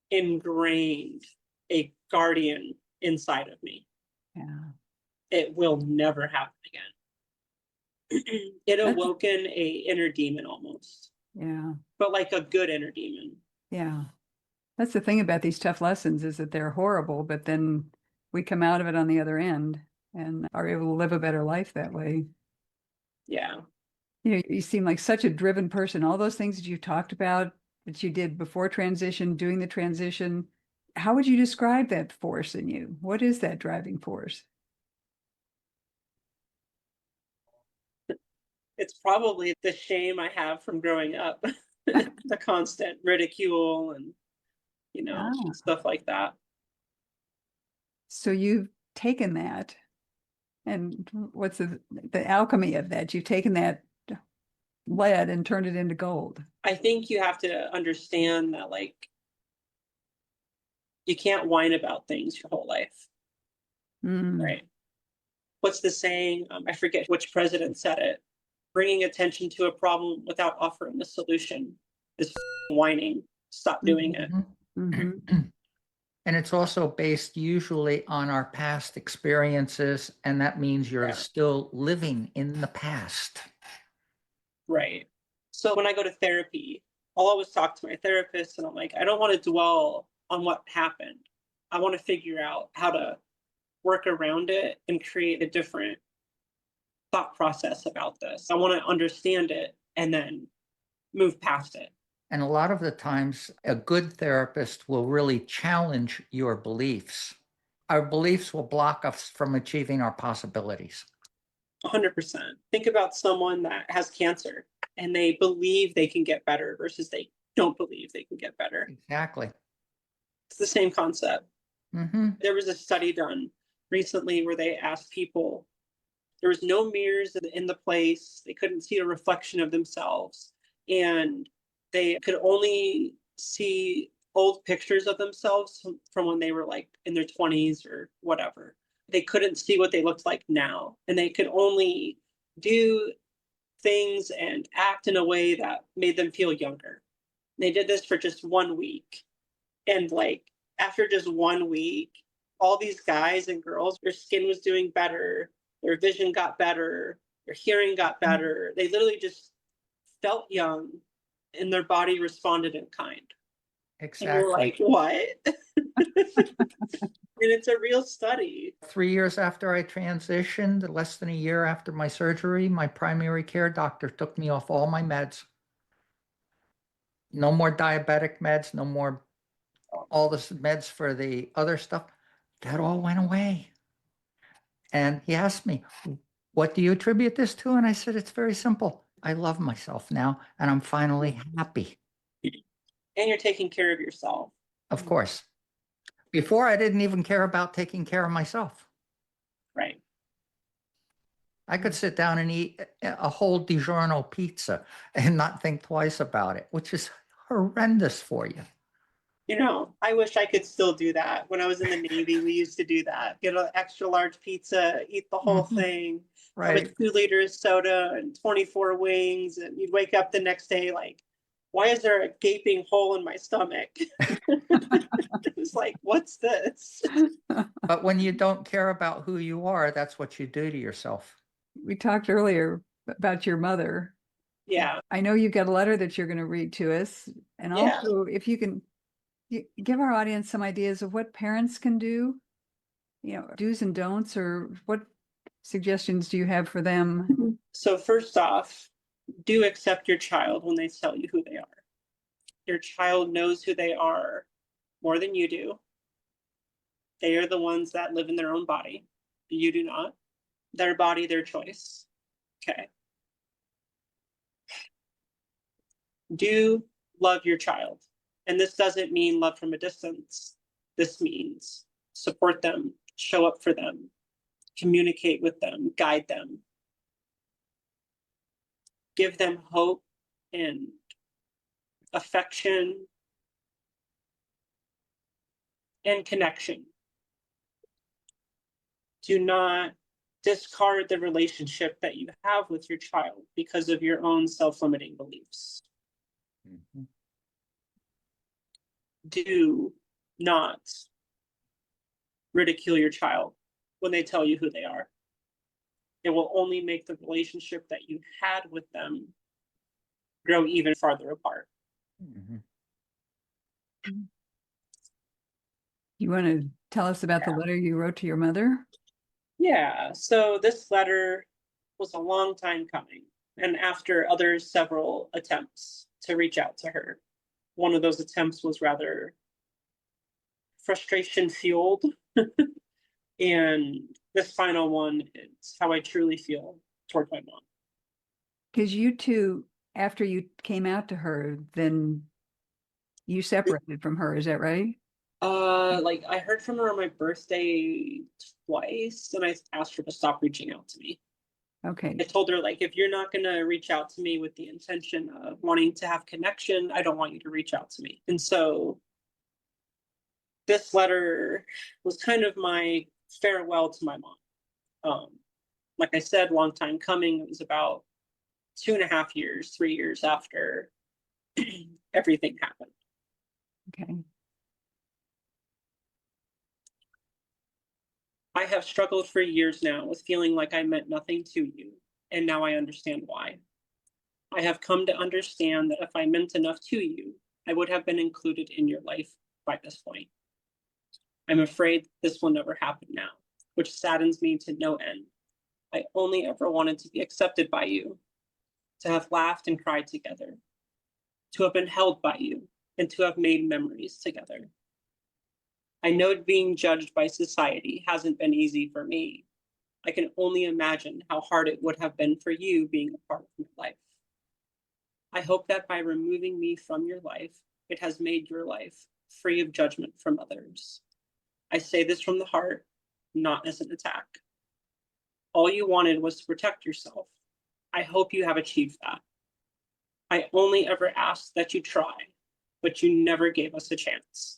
ingrained a guardian inside of me. Yeah. It will never happen again. It That's- awoken a inner demon almost, Yeah. but like a good inner demon. Yeah. That's the thing about these tough lessons is that they're horrible, but then we come out of it on the other end and are able to live a better life that way. Yeah. You know, you seem like such a driven person. All those things that you talked about that you did before transition, doing the transition, how would you describe that force in you? What is that driving force? It's probably the shame I have from growing up, the constant ridicule and, Ah, stuff like that. so you've taken that, and what's the alchemy of that? You've taken that lead and turned it into gold. I think you have to understand that, like, you can't whine about things your whole life, Mm, right? What's the saying? I forget which president said it. Bringing attention to a problem without offering a solution is whining. Stop doing it. mhm. And it's also based usually on our past experiences, and that means you're Yeah. still living in the past. Right. So when I go to therapy, I'll always talk to my therapist and I'm like, I don't want to dwell on what happened. I want to figure out how to work around it and create a different thought process about this. I want to understand it and then move past it. And a lot of the times, a good therapist will really challenge your beliefs. Our beliefs will block us from achieving our possibilities. 100%. Think about someone that has cancer and they believe they can get better versus they don't believe they can get better. Exactly. It's the same concept. Mm-hmm. There was a study done recently where they asked people, there was no mirrors in the place, they couldn't see a reflection of themselves, and they could only see old pictures of themselves from when they were like in their 20s or whatever. They couldn't see what they looked like now, and they could only do things and act in a way that made them feel younger. They did this for just 1 week, and like after just 1 week, all these guys and girls, their skin was doing better, their vision got better, their hearing got better. They literally just felt young and their body responded in kind. And you're Exactly. like, what? And it's a real study. 3 years after I transitioned, less than a year after my surgery, my primary care doctor took me off all my meds. No more diabetic meds, no more all the meds for the other stuff. That all went away. And he asked me, what do you attribute this to? And I said, it's very simple. I love myself now, and I'm finally happy. And you're taking care of yourself. Of course. Before, I didn't even care about taking care of myself. Right. I could sit down and eat a whole DiGiorno pizza and not think twice about it, which is horrendous for you. I wish I could still do that. When I was in the Navy, we used to do that. Get an extra large pizza, eat the whole thing, have a Right. 2 liters soda and 24 wings. And you'd wake up the next day like, why is there a gaping hole in my stomach? It was like, what's this? But when you don't care about who you are, that's what you do to yourself. We talked earlier about your mother. Yeah. I know you've got a letter that you're going to read to us. And Yeah. also, if you can give our audience some ideas of what parents can do, do's and don'ts, or what suggestions do you have for them? So first off, do accept your child when they tell you who they are. Your child knows who they are more than you do. They are the ones that live in their own body. You do not. Their body, their choice. Okay. Do love your child. And this doesn't mean love from a distance. This means support them, show up for them, communicate with them, guide them, give them hope and affection and connection. Do not discard the relationship that you have with your child because of your own self-limiting beliefs. Mhm. Do not ridicule your child when they tell you who they are. It will only make the relationship that you had with them grow even farther apart. Mhm. You want to tell us about the letter you wrote to your mother? Yeah, so this letter was a long time coming, and after several attempts to reach out to her. One of those attempts was rather frustration fueled, and this final one is how I truly feel toward my mom. Because you two, after you came out to her, then you separated from her. Is that right? Like I heard from her on my birthday twice, and I asked her to stop reaching out to me. Okay. I told her, like, if you're not going to reach out to me with the intention of wanting to have connection, I don't want you to reach out to me. And so this letter was kind of my farewell to my mom. Like I said, long time coming. It was about 2.5 years, 3 years after everything happened. Okay. I have struggled for years now with feeling like I meant nothing to you, and now I understand why. I have come to understand that if I meant enough to you, I would have been included in your life by this point. I'm afraid this will never happen now, which saddens me to no end. I only ever wanted to be accepted by you, to have laughed and cried together, to have been held by you, and to have made memories together. I know being judged by society hasn't been easy for me. I can only imagine how hard it would have been for you being a part of my life. I hope that by removing me from your life, it has made your life free of judgment from others. I say this from the heart, not as an attack. All you wanted was to protect yourself. I hope you have achieved that. I only ever asked that you try, but you never gave us a chance.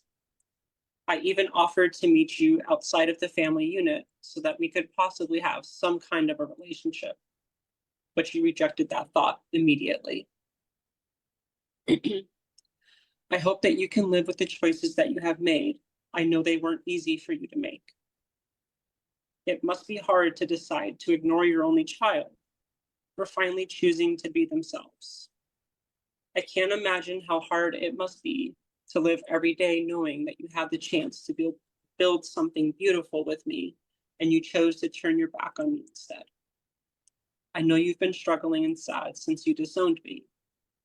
I even offered to meet you outside of the family unit so that we could possibly have some kind of a relationship, but you rejected that thought immediately. I hope that you can live with the choices that you have made. I know they weren't easy for you to make. It must be hard to decide to ignore your only child for finally choosing to be themselves. I can't imagine how hard it must be to live every day knowing that you have the chance to build something beautiful with me, and you chose to turn your back on me instead. I know you've been struggling and sad since you disowned me.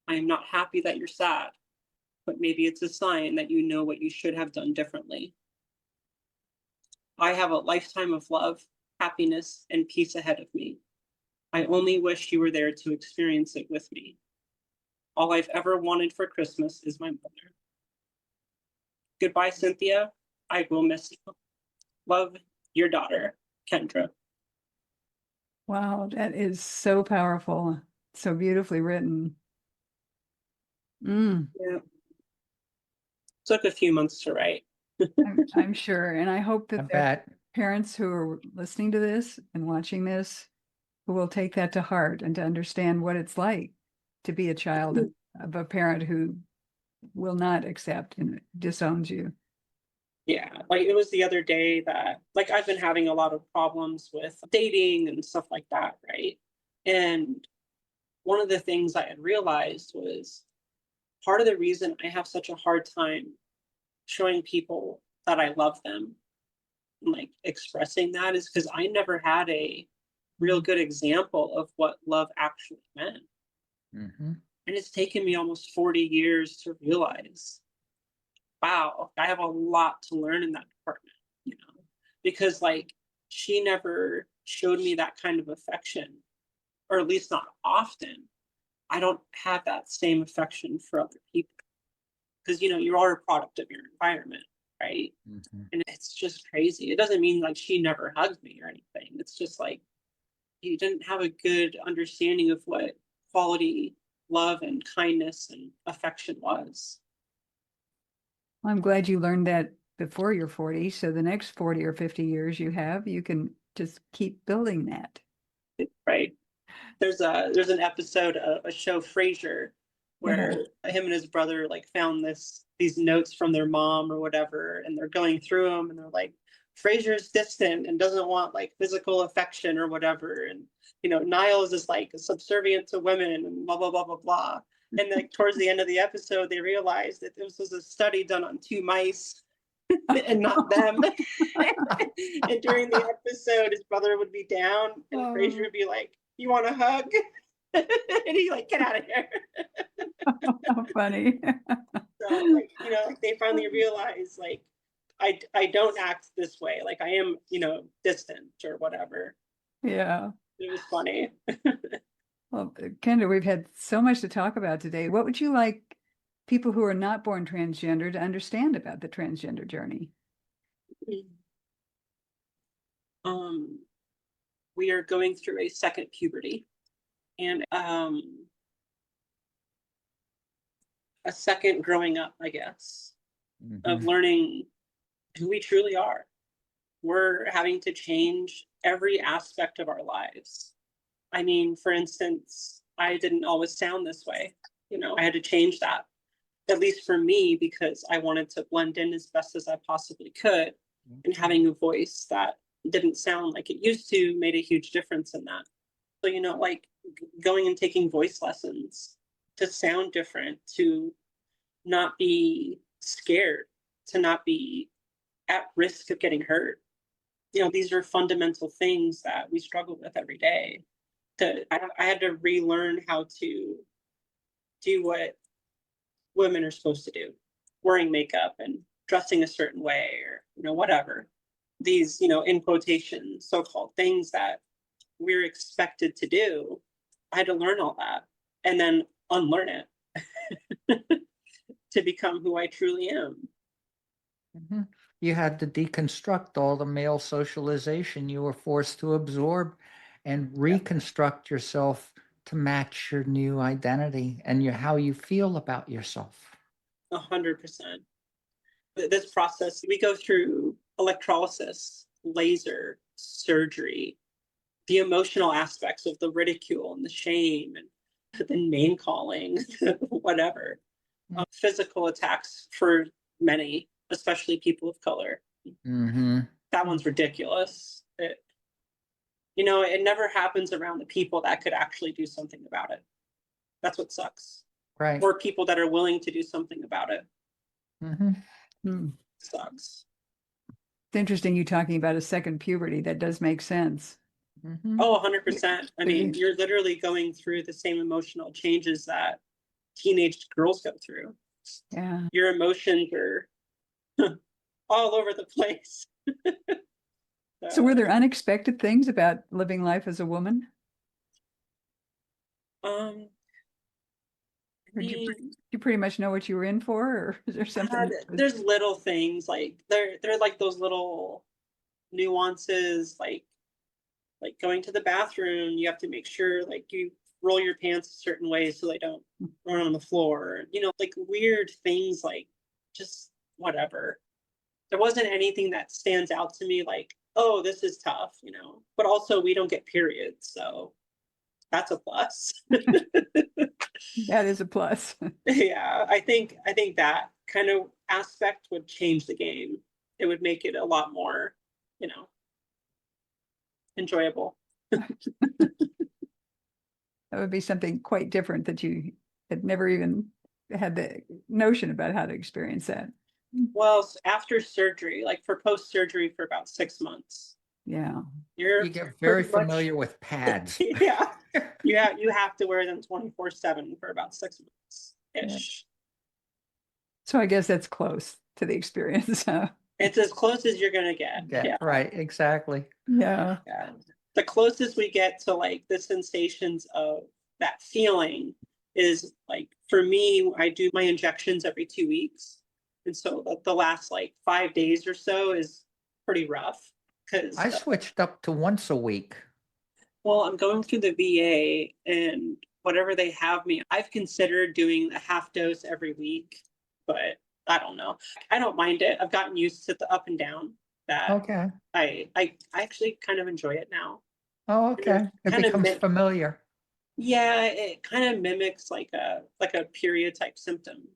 I am not happy that you're sad, but maybe it's a sign that you know what you should have done differently. I have a lifetime of love, happiness, and peace ahead of me. I only wish you were there to experience it with me. All I've ever wanted for Christmas is my mother. Goodbye, Cynthia. I will miss you. Love, your daughter, Kendra. Wow, that is so powerful. So beautifully written. Yeah. Took a few months to write. I'm sure. And I hope I that there are bet. parents who are listening to this and watching this who will take that to heart and to understand what it's like to be a child of a parent who will not accept and disowns you. Yeah, like it was the other day that, like, I've been having a lot of problems with dating and stuff like that, right? And one of the things I had realized was part of the reason I have such a hard time showing people that I love them and like expressing that is because I never had a real good example of what love actually meant. Mhm. And it's taken me almost 40 years to realize, wow, I have a lot to learn in that department. you know, because like she never showed me that kind of affection, or at least not often. I don't have that same affection for other people because, you know, you are a product of your environment, right? And it's just crazy. It doesn't mean like she never hugged me or anything. It's just like you didn't have a good understanding of what quality love and kindness and affection was. Well, I'm glad you learned that before you're 40. So the next 40 or 50 years you can just keep building that. Right. There's an episode of a show, Frasier, where him and his brother like found these notes from their mom or whatever, and they're going through them, and they're like, Frasier's distant and doesn't want like physical affection or whatever, and you know, Niles is like subservient to women and blah blah blah blah blah. And like towards the end of the episode, they realized that this was a study done on 2 mice and not them. And during the episode, his brother would be down, and Frasier would be like, "You want a hug?" And he's like, "Get out of here." How funny. So, like, you know, like they finally realize, like, I don't act this way. Like I am, you know, distant or whatever. Yeah. It was funny. Well, Kendra, we've had so much to talk about today. What would you like people who are not born transgender to understand about the transgender journey? We are going through a second puberty, and a second growing up, I guess, of learning who we truly are. We're having to change every aspect of our lives. I mean, for instance, I didn't always sound this way. You know, I had to change that, at least for me, because I wanted to blend in as best as I possibly could. And having a voice that didn't sound like it used to made a huge difference in that. So, you know, like going and taking voice lessons to sound different, to not be scared, to not be at risk of getting hurt. You know, these are fundamental things that we struggle with every day. I had to relearn how to do what women are supposed to do, wearing makeup and dressing a certain way, or, you know, whatever. These, you know, in quotation, so-called things that we're expected to do. I had to learn all that and then unlearn it to become who I truly am. You had to deconstruct all the male socialization you were forced to absorb and reconstruct yourself to match your new identity and how you feel about yourself. 100%. This process, we go through electrolysis, laser, surgery, the emotional aspects of the ridicule and the shame and the name calling, whatever. Physical attacks for many, especially people of color. That one's ridiculous. You know, it never happens around the people that could actually do something about it. That's what sucks. Right. Or people that are willing to do something about it. Sucks. It's interesting you talking about a second puberty. That does make sense. Oh, 100%. I mean, you're literally going through the same emotional changes that teenage girls go through. Yeah. Your emotions are all over the place. So were there unexpected things about living life as a woman? Or you pretty much know what you were in for, or is there something? There's little things like they're like those little nuances, like going to the bathroom. You have to make sure like you roll your pants a certain way so they don't run on the floor. You know, like weird things, like just whatever. There wasn't anything that stands out to me like, oh, this is tough, you know, but also we don't get periods. So that's a plus. That is a plus. Yeah, I think that kind of aspect would change the game. It would make it a lot more, you know, enjoyable. That would be something quite different that you had never even had the notion about how to experience that. Well, after surgery, like for post-surgery for about 6 months. Yeah. You get very familiar with pads. Yeah. You have to wear them 24/7 for about 6 months ish. So I guess that's close to the experience. It's as close as you're gonna get. Yeah, right, exactly. Yeah. Yeah. The closest we get to like the sensations of that feeling is like, for me, I do my injections every 2 weeks. And so the last like 5 days or so is pretty rough because, I switched up to once a week. well, I'm going through the VA and whatever they have me, I've considered doing a half dose every week, but I don't know. I don't mind it. I've gotten used to the up and down that Okay. I actually kind of enjoy it now. Oh, And it okay. It kind of becomes familiar. yeah, it kind of mimics like a period type symptom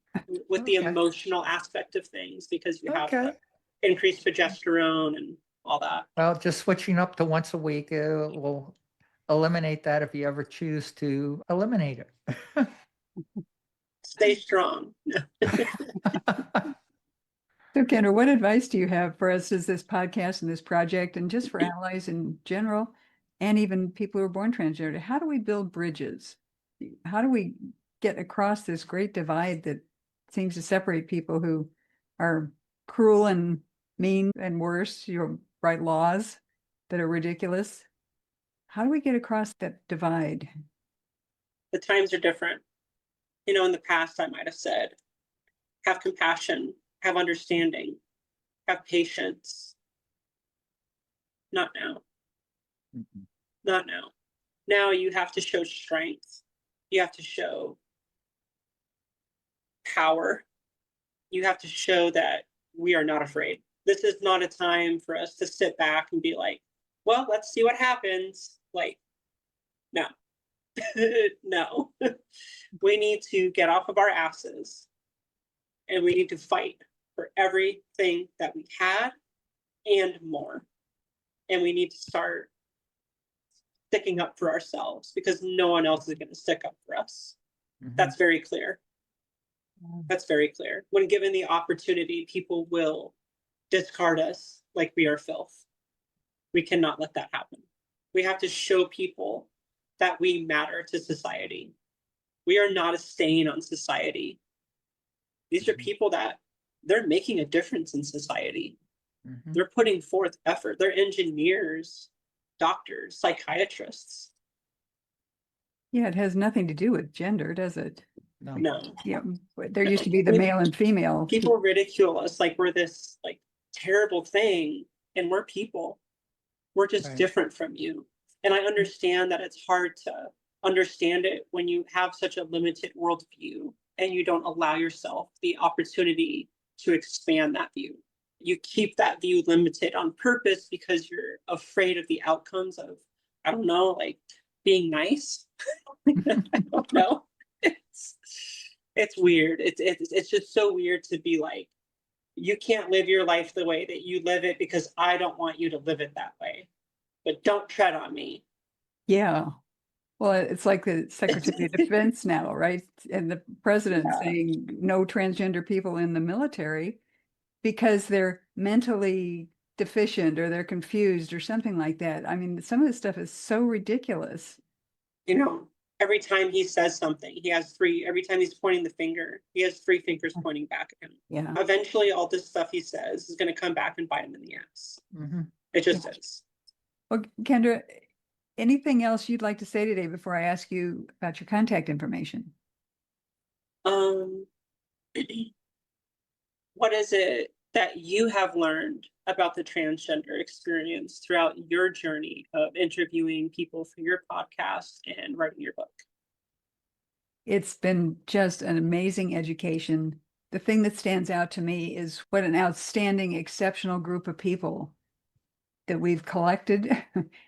with the Okay. emotional aspect of things because you have Okay. the increased progesterone and all that. Well, just switching up to once a week will eliminate that if you ever choose to eliminate it. Stay strong. So, Kendra, what advice do you have for us as this podcast and this project, and just for allies in general, and even people who are born transgender? How do we build bridges? How do we get across this great divide that seems to separate people who are cruel and mean and worse, write laws that are ridiculous? How do we get across that divide? The times are different. You know, in the past, I might have said, have compassion, have understanding, have patience. Not now. Mhm. Not now. Now you have to show strength. You have to show power. You have to show that we are not afraid. This is not a time for us to sit back and be like, well, let's see what happens. Like, no, no. We need to get off of our asses and we need to fight for everything that we had and more. And we need to start sticking up for ourselves because no one else is going to stick up for us. Mhm. That's very clear. That's very clear. When given the opportunity, people will discard us like we are filth. We cannot let that happen. We have to show people that we matter to society. We are not a stain on society. These are Mhm. people that they're making a difference in society. Mhm. They're putting forth effort. They're engineers, doctors, psychiatrists. Yeah, it has nothing to do with gender, does it? No. No, Yeah, there used to be the I mean, male and female. people ridicule us like we're this like terrible thing, and we're people. We're just Right. different from you. And I understand that it's hard to understand it when you have such a limited worldview and you don't allow yourself the opportunity to expand that view. You keep that view limited on purpose because you're afraid of the outcomes of, I don't know, like being nice. I don't know. It's it's weird. It's just so weird to be like, you can't live your life the way that you live it because I don't want you to live it that way. But don't tread on me. Yeah. Well, it's like the Secretary of Defense now, right? And the president Yeah. saying no transgender people in the military because they're mentally deficient or they're confused or something like that. I mean, some of this stuff is so ridiculous. You know, every time he says something, he has three, every time he's pointing the finger, he has three fingers pointing back at him. Yeah. Eventually, all this stuff he says is going to come back and bite him in the ass. Mhm. It just is. Well, Kendra, anything else you'd like to say today before I ask you about your contact information? What is it that you have learned about the transgender experience throughout your journey of interviewing people for your podcast and writing your book? It's been just an amazing education. The thing that stands out to me is what an outstanding, exceptional group of people that we've collected.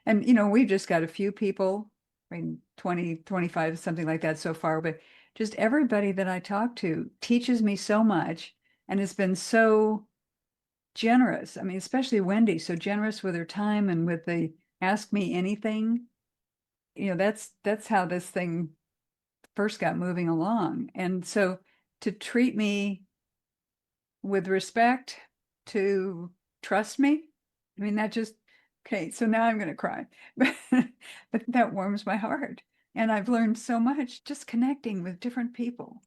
And, we've just got a few people, I mean, 20, 25, something like that so far, but just everybody that I talk to teaches me so much and has been so generous. I mean, especially Wendy, so generous with her time and with the ask me anything. That's how this thing first got moving along. And so to treat me with respect, to trust me, I mean, that just, okay, so now I'm going to cry, but that warms my heart. And I've learned so much just connecting with different people.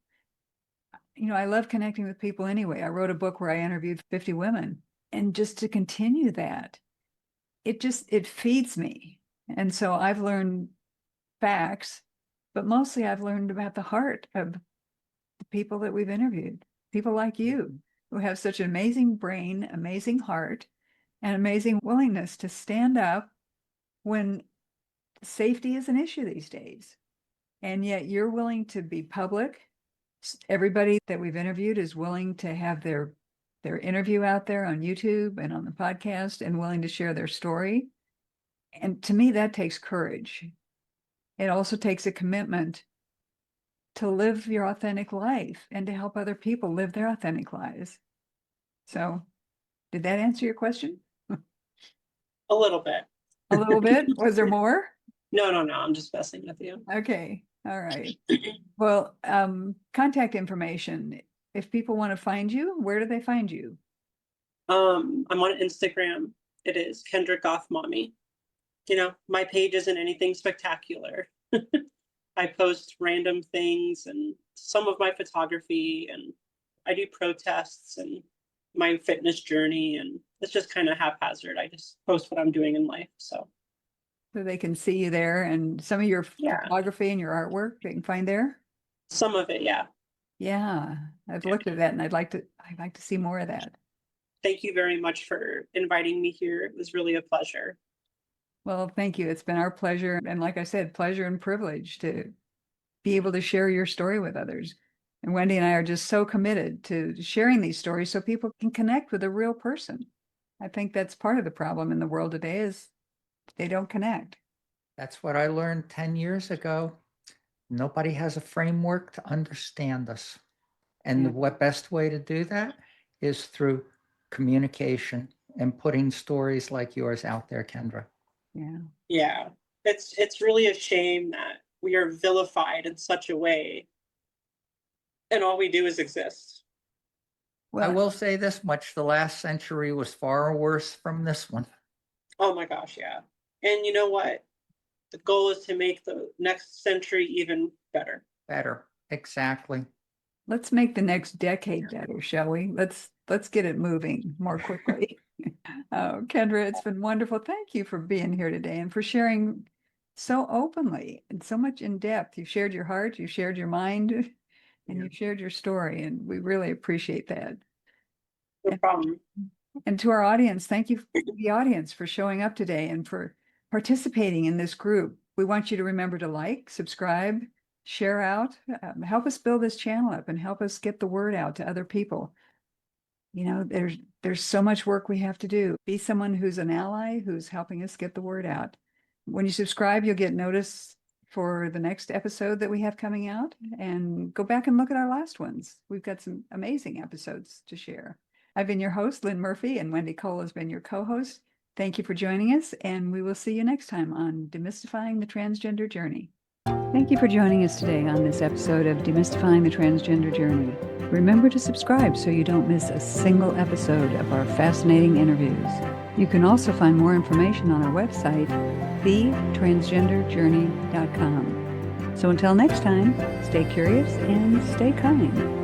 I love connecting with people anyway. I wrote a book where I interviewed 50 women and just to continue that, it feeds me. And so I've learned facts, but mostly I've learned about the heart of the people that we've interviewed, people like you who have such an amazing brain, amazing heart, and amazing willingness to stand up when safety is an issue these days. And yet you're willing to be public. Everybody that we've interviewed is willing to have their interview out there on YouTube and on the podcast and willing to share their story. And to me, that takes courage. It also takes a commitment to live your authentic life and to help other people live their authentic lives. So, did that answer your question? A little bit. A little bit? Was there more? No, I'm just messing with you. Okay. All right. Well, contact information. If people want to find you, where do they find you? I'm on Instagram. It is Kendra Goth Mommy. My page isn't anything spectacular. I post random things and some of my photography, and I do protests and my fitness journey, and it's just kind of haphazard. I just post what I'm doing in life. So they can see you there, and some of your photography and your artwork they can find there. Some of it, yeah. Yeah, I've looked at that, and I'd like to see more of that. Thank you very much for inviting me here. It was really a pleasure. Well, thank you. It's been our pleasure. And like I said, pleasure and privilege to be able to share your story with others. And Wendy and I are just so committed to sharing these stories so people can connect with a real person. I think that's part of the problem in the world today is they don't connect. That's what I learned 10 years ago. Nobody has a framework to understand us. And the best way to do that is through communication and putting stories like yours out there, Kendra. Yeah. It's really a shame that we are vilified in such a way and all we do is exist. Well, I will say this much, the last century was far worse from this one. Oh my gosh, yeah. And you know what? The goal is to make the next century even better. Better, exactly. Let's make the next decade better, shall we? Let's get it moving more quickly. Oh, Kendra, it's been wonderful. Thank you for being here today and for sharing so openly and so much in depth. You shared your heart, you shared your mind, and you shared your story, and we really appreciate that. No problem. And to our audience, thank you to the audience for showing up today and for participating in this group. We want you to remember to like, subscribe, share out, help us build this channel up and help us get the word out to other people. You know, there's so much work we have to do. Be someone who's an ally, who's helping us get the word out. When you subscribe, you'll get notice for the next episode that we have coming out, and go back and look at our last ones. We've got some amazing episodes to share. I've been your host, Lynn Murphy, and Wendy Cole has been your co-host. Thank you for joining us, and we will see you next time on Demystifying the Transgender Journey. Thank you for joining us today on this episode of Demystifying the Transgender Journey. Remember to subscribe so you don't miss a single episode of our fascinating interviews. You can also find more information on our website, thetransgenderjourney.com. So until next time, stay curious and stay kind.